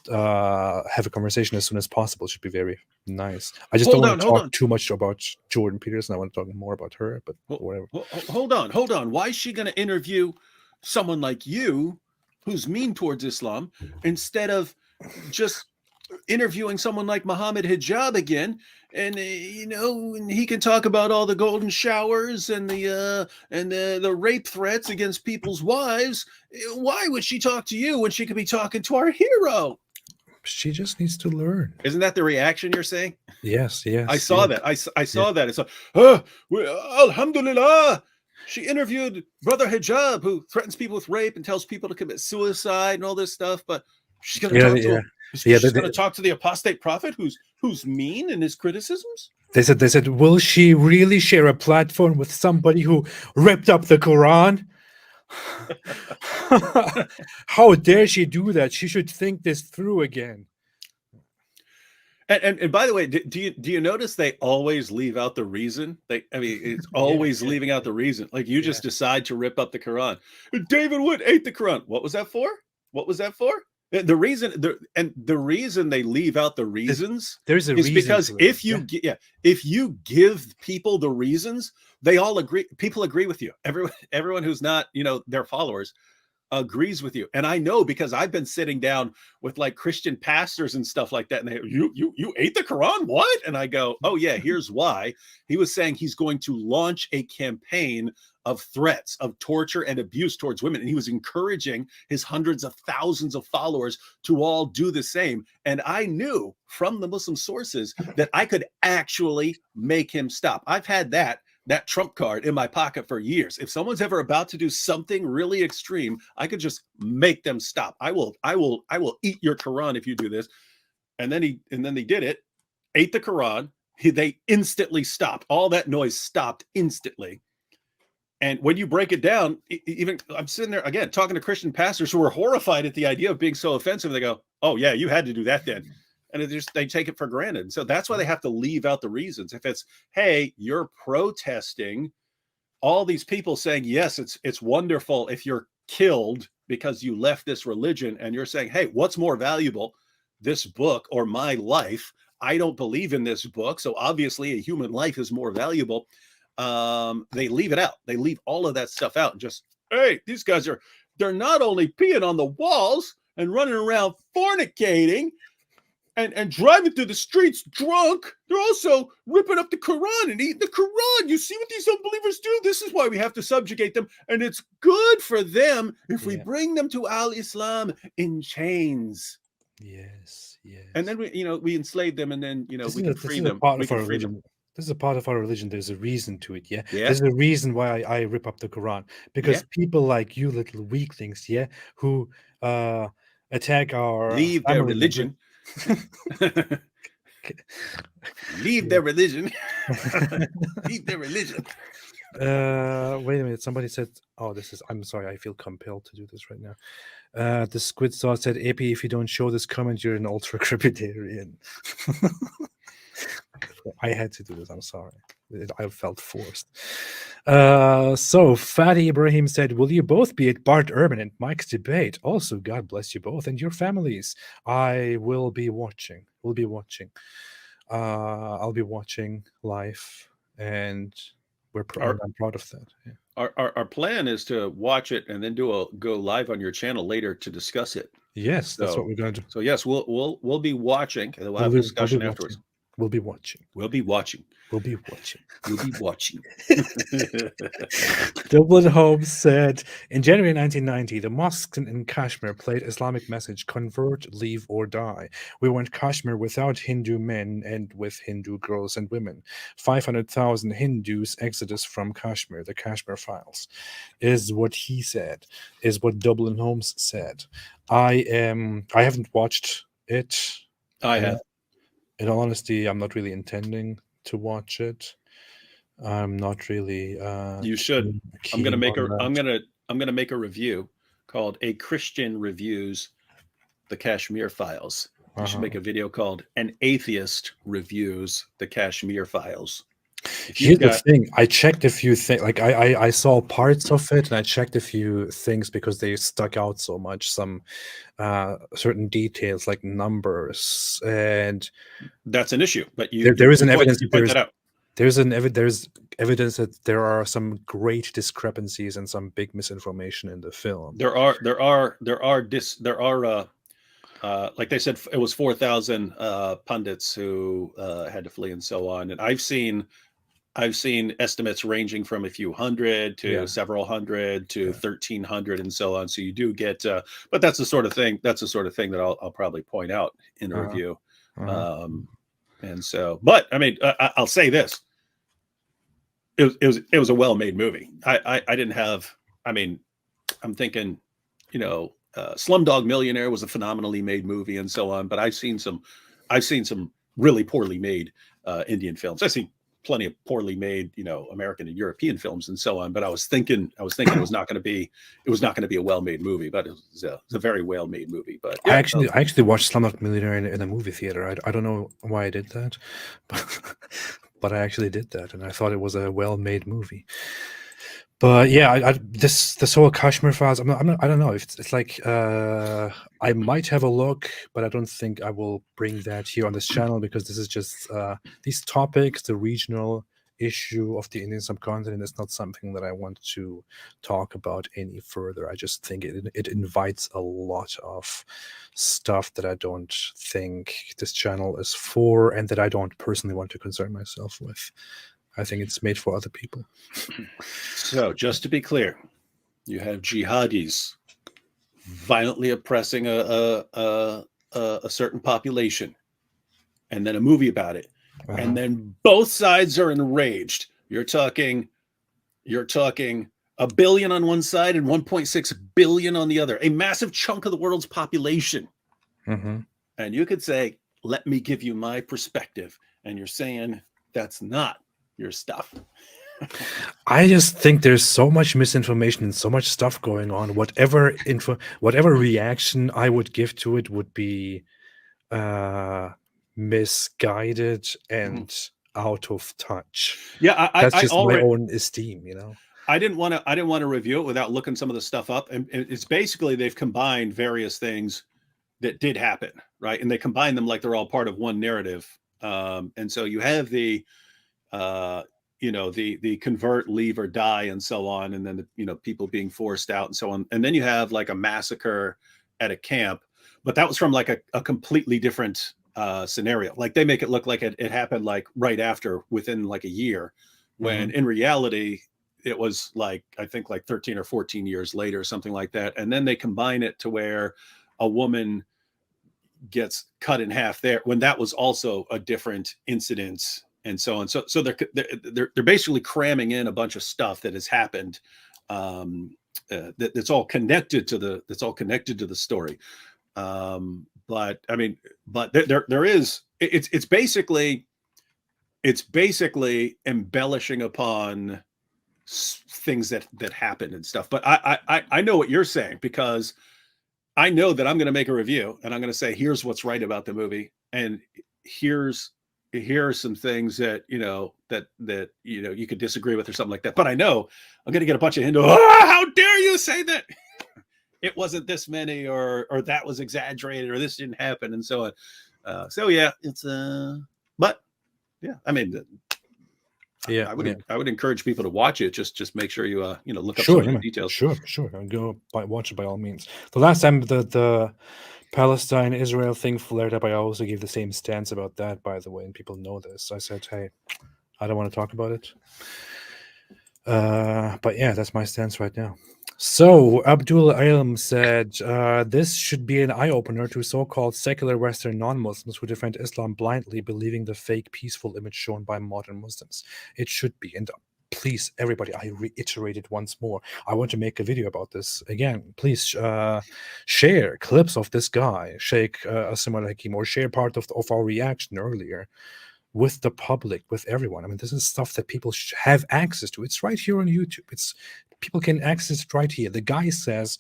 have a conversation as soon as possible. Should be very nice. I just don't want to talk too much about Jordan Peterson. I want to talk more about her, but whatever. Hold on. Why is she going to interview someone like you who's mean towards Islam instead of just interviewing someone like Muhammad Hijab again, and and he can talk about all the golden showers and the rape threats against people's wives? Why would she talk to you when she could be talking to our hero? She just needs to learn. Isn't that the reaction you're saying? Yes. I saw that. I saw that. It's like, alhamdulillah. She interviewed Brother Hijab, who threatens people with rape and tells people to commit suicide and all this stuff, but she's going to talk to him. She's going to talk to the apostate prophet who's mean in his criticisms. They said, will she really share a platform with somebody who ripped up the Quran? How dare she do that? She should think this through again. And by the way, do you notice they always leave out the reason? It's always leaving out the reason. Like you just decide to rip up the Quran. David Wood ate the Quran. What was that for? The reason they leave out the reasons is because if you give people the reasons, they all agree. People agree with you. Everyone who's not their followers agrees with you. And I know because I've been sitting down with like Christian pastors and stuff like that, and they you ate the Quran? What? And I go, oh yeah, here's why. He was saying he's going to launch a campaign of threats of torture and abuse towards women, and he was encouraging his hundreds of thousands of followers to all do the same. And I knew from the Muslim sources that I could actually make him stop. I've had that trump card in my pocket for years. If someone's ever about to do something really extreme, I could just make them stop. I will eat your Quran if you do this. And then they did it, ate the Quran. They instantly stopped. All that noise stopped instantly. And when you break it down, even I'm sitting there again talking to Christian pastors who were horrified at the idea of being so offensive. They go, "Oh yeah, you had to do that then," and they take it for granted. So that's why they have to leave out the reasons. If it's, "Hey, you're protesting," all these people saying, "Yes, it's wonderful if you're killed because you left this religion," and you're saying, "Hey, what's more valuable, this book or my life? I don't believe in this book, so obviously a human life is more valuable." They leave it out. They leave all of that stuff out and just, hey, these guys they're not only peeing on the walls and running around fornicating, and driving through the streets drunk. They're also ripping up the Quran and eating the Quran. You see what these unbelievers do? This is why we have to subjugate them. And it's good for them if we Yeah. bring them to Al-Islam in chains. Yes, yes. And then we enslave them, and then we can free them. Part We of our can free them. religion. This is a part of our religion. There's a reason to it, yeah. Yeah. There's a reason why I rip up the Quran, because people like you, little weaklings, yeah, who attack our Leave their family religion. members. Leave their religion. Leave their religion. Wait a minute. Somebody said, "Oh, this is." I'm sorry. I feel compelled to do this right now. The Squid Saw said, "AP, if you don't show this comment, you're an ultra crepidarian." I had to do this. I'm sorry. I felt forced. So Fatty Ibrahim said, "Will you both be at Bart Ehrman and Mike's debate? Also, God bless you both and your families. I will be watching. We'll be watching. I'll be watching live, and I'm proud of that. Yeah. Our plan is to watch it and then go live on your channel later to discuss it. Yes, that's what we're going to do. So yes, we'll be watching, and we'll have a We'll discussion be afterwards. We'll be watching. We'll be watching. We'll be watching. We'll be watching. Dublin Holmes said, in January 1990, the mosques in Kashmir played Islamic message, convert, leave or die. We want Kashmir without Hindu men and with Hindu girls and women. 500,000 Hindus exodus from Kashmir, the Kashmir Files, is what he said, is what Dublin Holmes said. I haven't watched it. I have. In all honesty, I'm not really intending to watch it. I'm not really. You should. I'm keen gonna make on a. that. I'm gonna make a review called "A Christian Reviews the Kashmir Files." You should make a video called "An Atheist Reviews the Kashmir Files." Here's the thing. I checked a few things. Like I saw parts of it, and I checked a few things because they stuck out so much. Some certain details, like numbers, and that's an issue. But there is an evidence that there's evidence that there are some great discrepancies and some big misinformation in the film. There are like they said, it was 4,000 pundits who had to flee and so on. And I've seen estimates ranging from a few hundred to several hundred to 1,300 and so on. So you do get, but that's the sort of thing. That's the sort of thing that I'll probably point out in a review. And so, but I mean, I'll say this: it was a well-made movie. I didn't have. I mean, I'm thinking, Slumdog Millionaire was a phenomenally made movie and so on. But I've seen some really poorly made Indian films. I've seen plenty of poorly made, American and European films and so on. But I was thinking it was not going to be a well-made movie, but it was a very well-made movie. But yeah, I actually watched Slumdog Millionaire in a movie theater. I don't know why I did that, but I actually did that, and I thought it was a well-made movie. But yeah, this whole Kashmir Files. I don't know if it's like I might have a look, but I don't think I will bring that here on this channel because this is just these topics, the regional issue of the Indian subcontinent is not something that I want to talk about any further. I just think it invites a lot of stuff that I don't think this channel is for, and that I don't personally want to concern myself with. I think it's made for other people. So, just to be clear, you have jihadis violently oppressing a certain population, and then a movie about it, and then both sides are enraged. You're talking $1 billion on one side and 1.6 billion on the other, a massive chunk of the world's population. And you could say, "Let me give you my perspective," and you're saying that's not your stuff. I just think there's so much misinformation and so much stuff going on. Whatever reaction I would give to it would be misguided and out of touch. Yeah, that's just my own esteem, I didn't want to review it without looking some of the stuff up, and it's basically they've combined various things that did happen, right? And they combine them like they're all part of one narrative. And so you have the convert, leave or die and so on. And then, people being forced out and so on. And then you have like a massacre at a camp, but that was from like a completely different scenario. Like they make it look like it happened like right after, within like a year, when in reality it was like, I think like 13 or 14 years later, something like that. And then they combine it to where a woman gets cut in half there, when that was also a different incident, and so on. So they're basically cramming in a bunch of stuff that has happened, that's all connected to the story. But I mean, but there is, it's basically embellishing upon things that happened and stuff. But I know what you're saying, because I know that I'm going to make a review and I'm going to say, here's what's right about the movie, and here are some things that that you could disagree with or something like that. But I know I'm going to get a bunch of how dare you say that it wasn't this many, or that was exaggerated, or this didn't happen, and so on. So yeah, it's but yeah, I mean, Yeah, I would encourage people to watch it. Just make sure you look up sure, some of the details. Sure. And go watch it by all means. The last time the Palestine-Israel thing flared up, I also gave the same stance about that, by the way, and people know this. I said, hey, I don't want to talk about it. But yeah, that's my stance right now. So Abdul Ilm said, this should be an eye-opener to so-called secular Western non-Muslims who defend Islam blindly, believing the fake peaceful image shown by modern Muslims. It should be. And please, everybody, I reiterate it once more. I want to make a video about this. Again, please share clips of this guy, Sheikh Asim al-Hakim, or share part of our reaction earlier with the public, with everyone. I mean, this is stuff that people have access to. It's right here on YouTube. People can access it right here. The guy says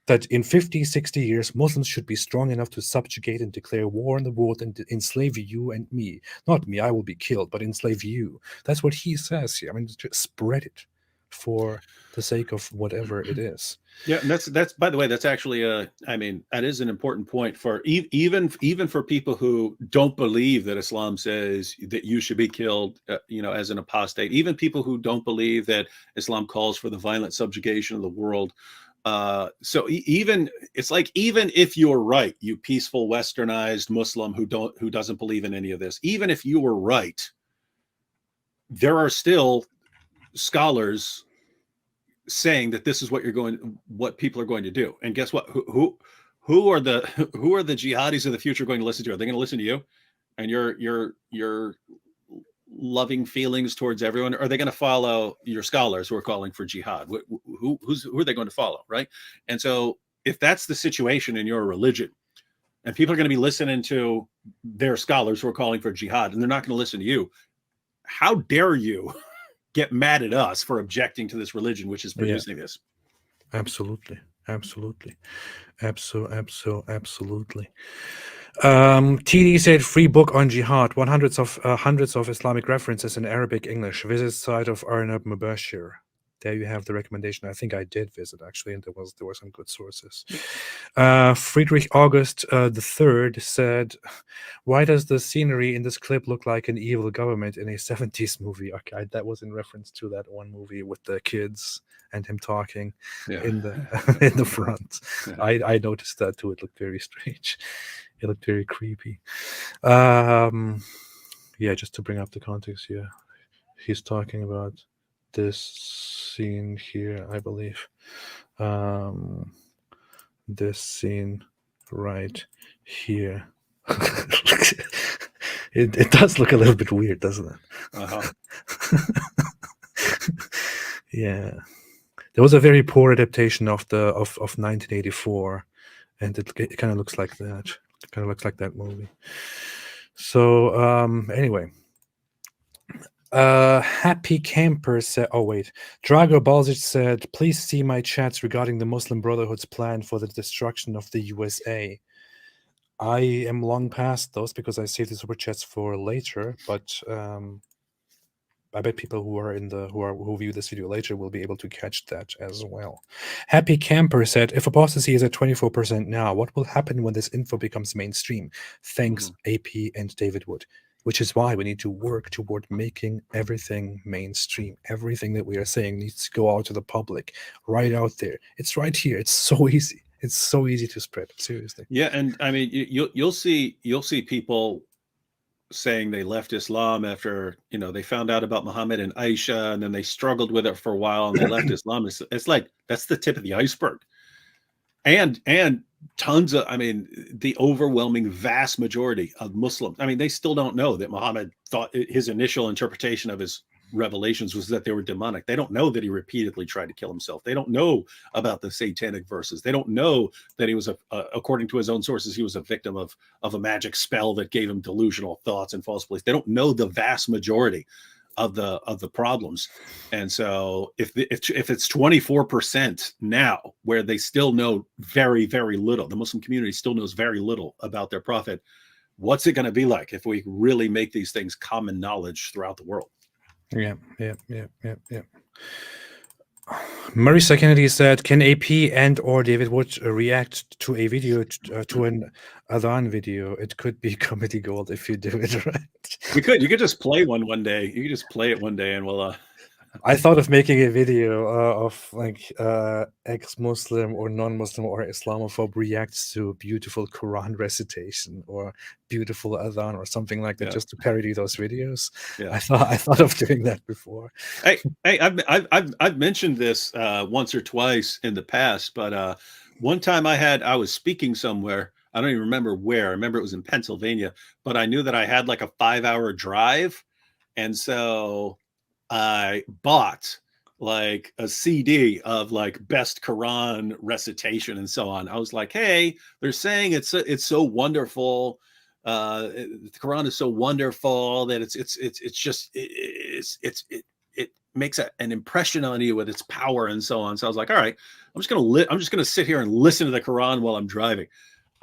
that in 50, 60 years, Muslims should be strong enough to subjugate and declare war on the world and enslave you and me. Not me, I will be killed, but enslave you. That's what he says here. I mean, just spread it for the sake of whatever it is. Yeah, and that's by the way, that's actually I mean, that is an important point for even for people who don't believe that Islam says that you should be killed, as an apostate. Even people who don't believe that Islam calls for the violent subjugation of the world. So even if you're right, you peaceful westernized Muslim who doesn't believe in any of this, even if you were right, there are still scholars saying that this is what people are going to do. And guess what? Who are the jihadis of the future going to listen to? Are they going to listen to you and your loving feelings towards everyone? Or are they going to follow your scholars who are calling for jihad? Who are they going to follow, right? And so if that's the situation in your religion, and people are going to be listening to their scholars who are calling for jihad, and they're not going to listen to you, how dare you get mad at us for objecting to this religion which is producing this? Absolutely. TD said, free book on jihad, hundreds of Islamic references in Arabic, English. Visit site of Arnab Mubashir. There you have the recommendation. I think I did visit, actually, and there were some good sources. Friedrich August the Third said, why does the scenery in this clip look like an evil government in a 70s movie? Okay, that was in reference to that one movie with the kids and him talking in the front. Yeah. I noticed that too. It looked very strange. It looked very creepy. Yeah, just to bring up the context here, he's talking about this scene here, I believe. This scene right here. It does look a little bit weird, doesn't it? Uh-huh. Yeah, there was a very poor adaptation of 1984, and it kind of looks like that. It kind of looks like that movie. So anyway. Happy Camper said, oh wait, Drago Balzic said, please see my chats regarding the Muslim Brotherhood's plan for the destruction of the USA. I am long past those because I saved the super chats for later, but I bet people who view this video later will be able to catch that as well. Happy Camper said, if apostasy is at 24% now, what will happen when this info becomes mainstream? Thanks, AP and David Wood. Which is why we need to work toward making everything mainstream. Everything that we are saying needs to go out to the public, right out there. It's right here. It's so easy. It's so easy to spread. Seriously. Yeah, and I mean, you'll see people saying they left Islam after they found out about Muhammad and Aisha, and then they struggled with it for a while, and they left Islam. It's like that's the tip of the iceberg, and tons of, I mean, the overwhelming vast majority of Muslims, I mean, they still don't know that Muhammad thought his initial interpretation of his revelations was that they were demonic. They don't know that he repeatedly tried to kill himself. They don't know about the satanic verses. They don't know that he was according to his own sources, he was a victim of a magic spell that gave him delusional thoughts and false beliefs. They don't know the vast majority of the problems. And so if it's 24% now, where they still know very, very little, the Muslim community still knows very little about their prophet, what's it going to be like if we really make these things common knowledge throughout the world? Yeah. Marisa Kennedy said, "Can AP and or David Wood react to a video to an Adhan video? It could be comedy gold if you do it right." You could just play one day. You could just play it one day, and we'll. I thought of making a video of like ex-Muslim or non-Muslim or Islamophobe reacts to beautiful Quran recitation or beautiful Adhan or something like that, just to parody those videos. Yeah. I thought of doing that before. Hey, I've mentioned this once or twice in the past, but one time I was speaking somewhere. I don't even remember where. I remember it was in Pennsylvania, but I knew that I had like a 5-hour drive, and so I bought like a CD of like best Quran recitation and so on. I was like, hey, they're saying it's so wonderful. The Quran is so wonderful that it makes an impression on you with its power and so on. So I was like, all right, I'm just gonna sit here and listen to the Quran while I'm driving.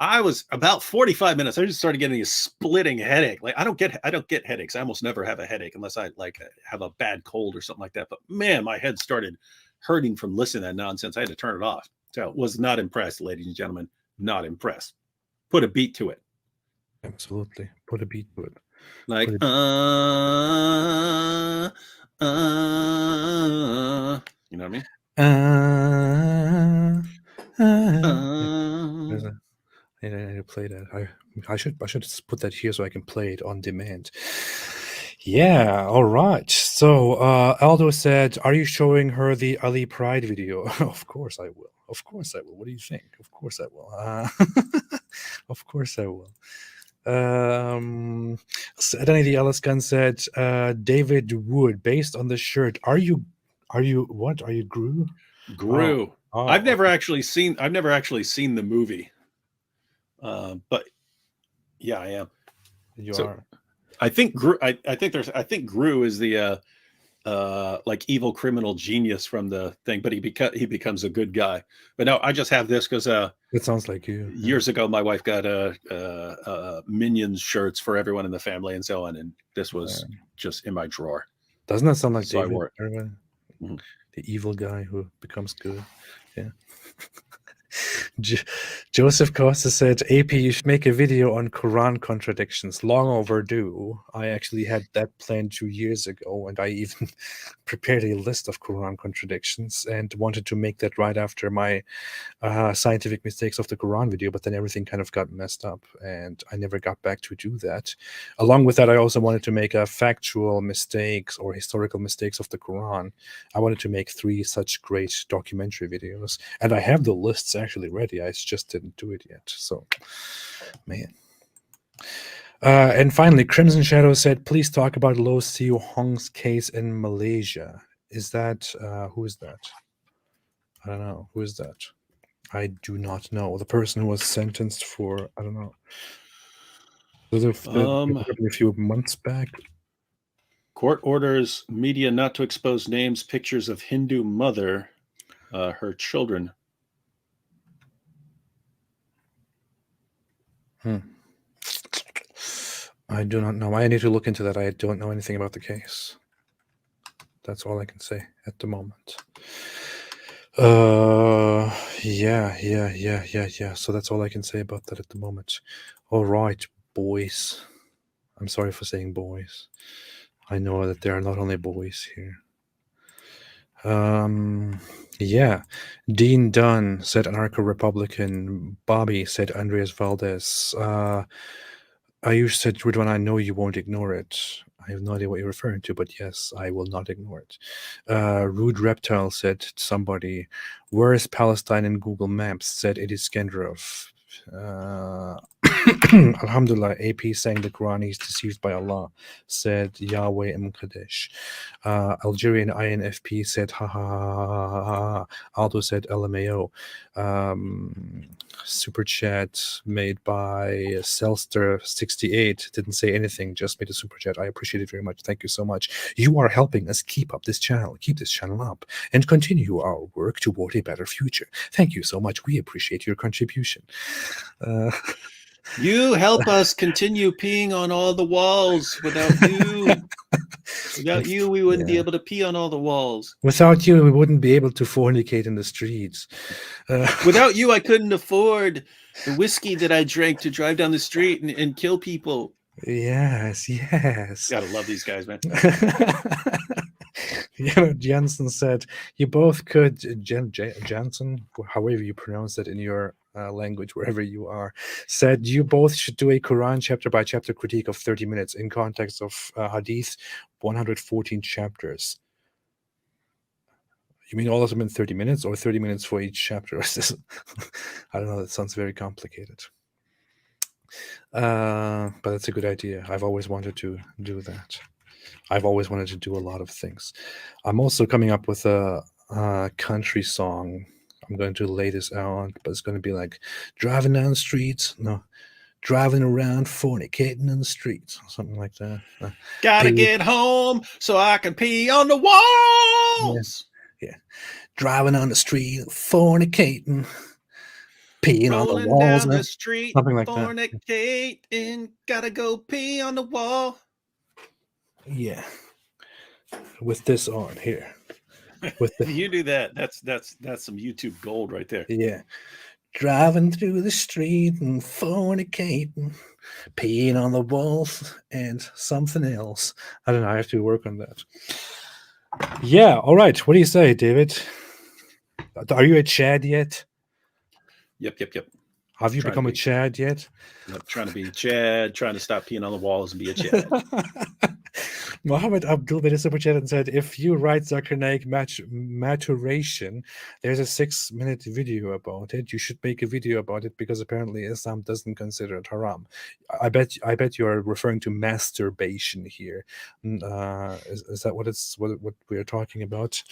I was about 45 minutes. I just started getting a splitting headache. Like I don't get headaches. I almost never have a headache unless I like have a bad cold or something like that. But man, my head started hurting from listening to that nonsense. I had to turn it off. So was not impressed, ladies and gentlemen. Not impressed. Put a beat to it. Absolutely. Put a beat to it. Like, you know what I mean? I need to play that. I should just put that here so I can play it on demand. Yeah, all right. So Aldo said, "Are you showing her the Ali Pride video?" Of course I will. Of course I will. What do you think? Of course I will. Of course I will. Danny the Ellis Gun said, "David Wood, based on the shirt, are you what? Are you Gru? Gru. Oh, I've never actually seen the movie. But yeah, I am. You So, are. I think Gru. I think Gru is the like evil criminal genius from the thing, but he becomes a good guy. But no, I just have this because It sounds like you. years ago my wife got Minions shirts for everyone in the family and so on, and this was just in my drawer. Doesn't that sound like So I David? wore it. Everyone? The evil guy who becomes good. Yeah. Joseph Costa said, "AP, you should make a video on Quran contradictions. Long overdue. I actually had that planned 2 years ago, and I even prepared a list of Quran contradictions and wanted to make that right after my scientific mistakes of the Quran video, but then everything kind of got messed up, and I never got back to do that. Along with that, I also wanted to make factual mistakes or historical mistakes of the Quran. I wanted to make 3 such great documentary videos, and I have the lists actually ready. I just didn't do it yet. So, man." And finally, Crimson Shadow said, "Please talk about Lo Siu Hong's case in Malaysia." Is that who is that? I don't know. Who is that? I do not know. The person who was sentenced for, I don't know. Was it a few months back? Court orders media not to expose names, pictures of Hindu mother, her children. I do not know. I need to look into that. I don't know anything about the case. That's all I can say at the moment. Yeah. So that's all I can say about that at the moment. All right, boys. I'm sorry for saying boys. I know that there are not only boys here. Yeah. Dean Dunn said anarcho-republican. Bobby said Andreas Valdez. Ayush said, Ridwan, I know you won't ignore it. I have no idea what you're referring to, but yes, I will not ignore it. Rude Reptile said somebody, where is Palestine in Google Maps? Said it is Skenderov. Alhamdulillah, AP saying the Quran is deceived by Allah, said Yahweh M. Kadesh. Algerian INFP said ha ha ha ha ha ha. Aldo said LMAO. Super chat made by Selster68 didn't say anything, just made a super chat. I appreciate it very much. Thank you so much. You are helping us keep up this channel, keep this channel up, and continue our work toward a better future. Thank you so much. We appreciate your contribution. You help us continue peeing on all the walls. Without you, we wouldn't be able to pee on all the walls. Without you, we wouldn't be able to fornicate in the streets. Without you, I couldn't afford the whiskey that I drank to drive down the street and kill people. Yes. Gotta love these guys, man. Jensen said, you both could, Jensen, however you pronounce it in your language, wherever you are, said you both should do a Quran chapter by chapter critique of 30 minutes in context of Hadith, 114 chapters. You mean all of them in 30 minutes or 30 minutes for each chapter? I don't know, that sounds very complicated. But that's a good idea. I've always wanted to do that. I've always wanted to do a lot of things. I'm also coming up with a country song. I'm going to lay this out, but it's going to be like driving down the streets. No, driving around fornicating in the streets. Something like that. Gotta get home so I can pee on the walls. Yeah. Driving on the street, fornicating. Peeing Rolling on the walls. down the street, something like that. fornicating. Gotta go pee on the wall. Yeah. With this on here. With the, You do that. That's some YouTube gold right there. yeah. Driving through the street and fornicating, peeing on the walls and something else. I don't know. I have to work on that. Yeah. All right. What do you say, David? Are you a Chad yet? Yep. Have you Trying to become a be. Chad yet? Yep, trying to be Chad, trying to stop peeing on the walls and be a Chad. Mohammed Abdul made a super chat and said, if you write Zakir Naik maturation, there's a 6-minute video about it. You should make a video about it because apparently Islam doesn't consider it haram. I bet you are referring to masturbation here. Is that what we're talking about?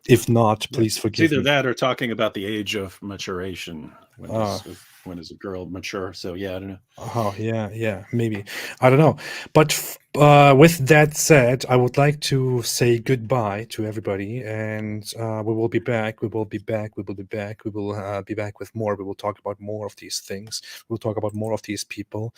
If not, please It's forgive either me. that or talking about the age of maturation. When is a girl mature? So yeah, I don't know. Oh, yeah, maybe. I don't know. But with that said, I would like to say goodbye to everybody, and we will be back. We will be back. We will be back. We will be back with more. We will talk about more of these things. We'll talk about more of these people.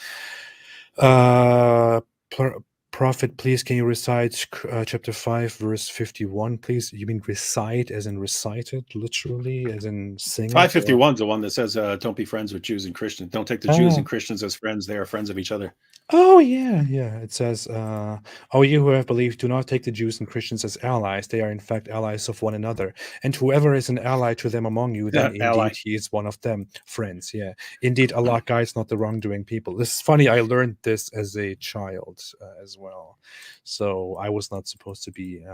Prophet, please, can you recite chapter 5, verse 51, please? You mean recite as in recited, literally, as in sing? 551 is the one that says, don't be friends with Jews and Christians. Don't take the Jews and Christians as friends. They are friends of each other. Oh, yeah. It says, "O you who have believed, do not take the Jews and Christians as allies. They are in fact allies of one another. And whoever is an ally to them among you, then Ally. indeed he is one of them." Friends, yeah. Indeed, Allah guides not the wrongdoing people. This is funny. I learned this as a child as well. So I was not supposed to be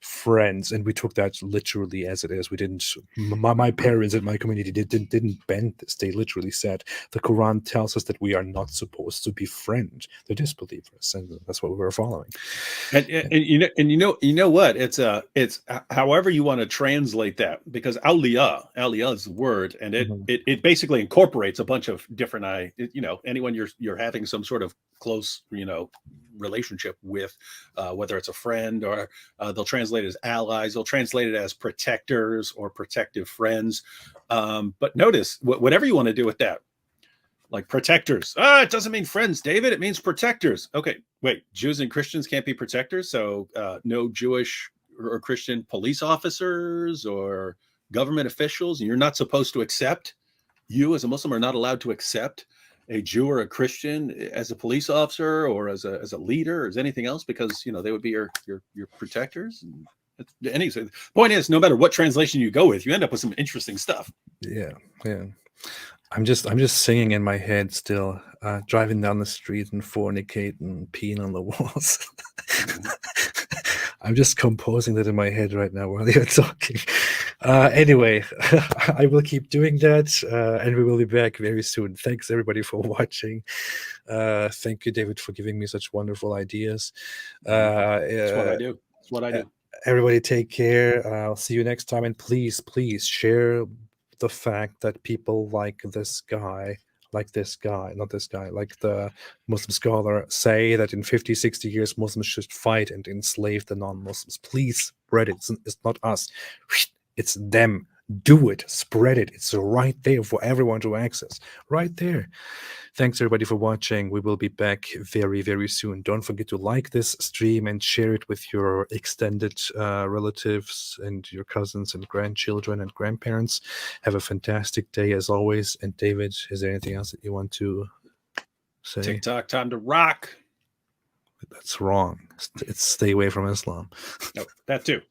friends. And we took that literally as it is. We didn't, my parents and my community didn't bend this. They literally said, the Quran tells us that we are not supposed to be friends. They're disbelievers, and that's what we were following. And you know what? It's however you want to translate that, because awliya is the word, and it basically incorporates a bunch of different anyone you're having some sort of close relationship with, whether it's a friend or they'll translate it as allies, they'll translate it as protectors or protective friends. But notice whatever you want to do with that. Like protectors. It doesn't mean friends, David. It means protectors. Okay, wait. Jews and Christians can't be protectors. So no Jewish or Christian police officers or government officials. And you're not supposed to accept. You as a Muslim are not allowed to accept a Jew or a Christian as a police officer or as a leader or as anything else, because they would be your protectors. The point is, no matter what translation you go with, you end up with some interesting stuff. Yeah, yeah. I'm just singing in my head still, driving down the street and fornicating, peeing on the walls. I'm just composing that in my head right now while you're talking. Anyway, I will keep doing that, and we will be back very soon. Thanks everybody for watching. Thank you, David, for giving me such wonderful ideas. That's what I do. That's what I do. Everybody take care. I'll see you next time. And please share the fact that people like this guy, like the Muslim scholar, say that in 50, 60 years, Muslims should fight and enslave the non-Muslims. Please spread it. It's not us. It's them. Do it. Spread it. It's right there for everyone to access. Right there. Thanks everybody for watching. We will be back very, very soon. Don't forget to like this stream and share it with your extended relatives and your cousins and grandchildren and grandparents. Have a fantastic day as always. And David, is there anything else that you want to say? TikTok, time to rock. That's wrong. It's stay away from Islam. No, that too.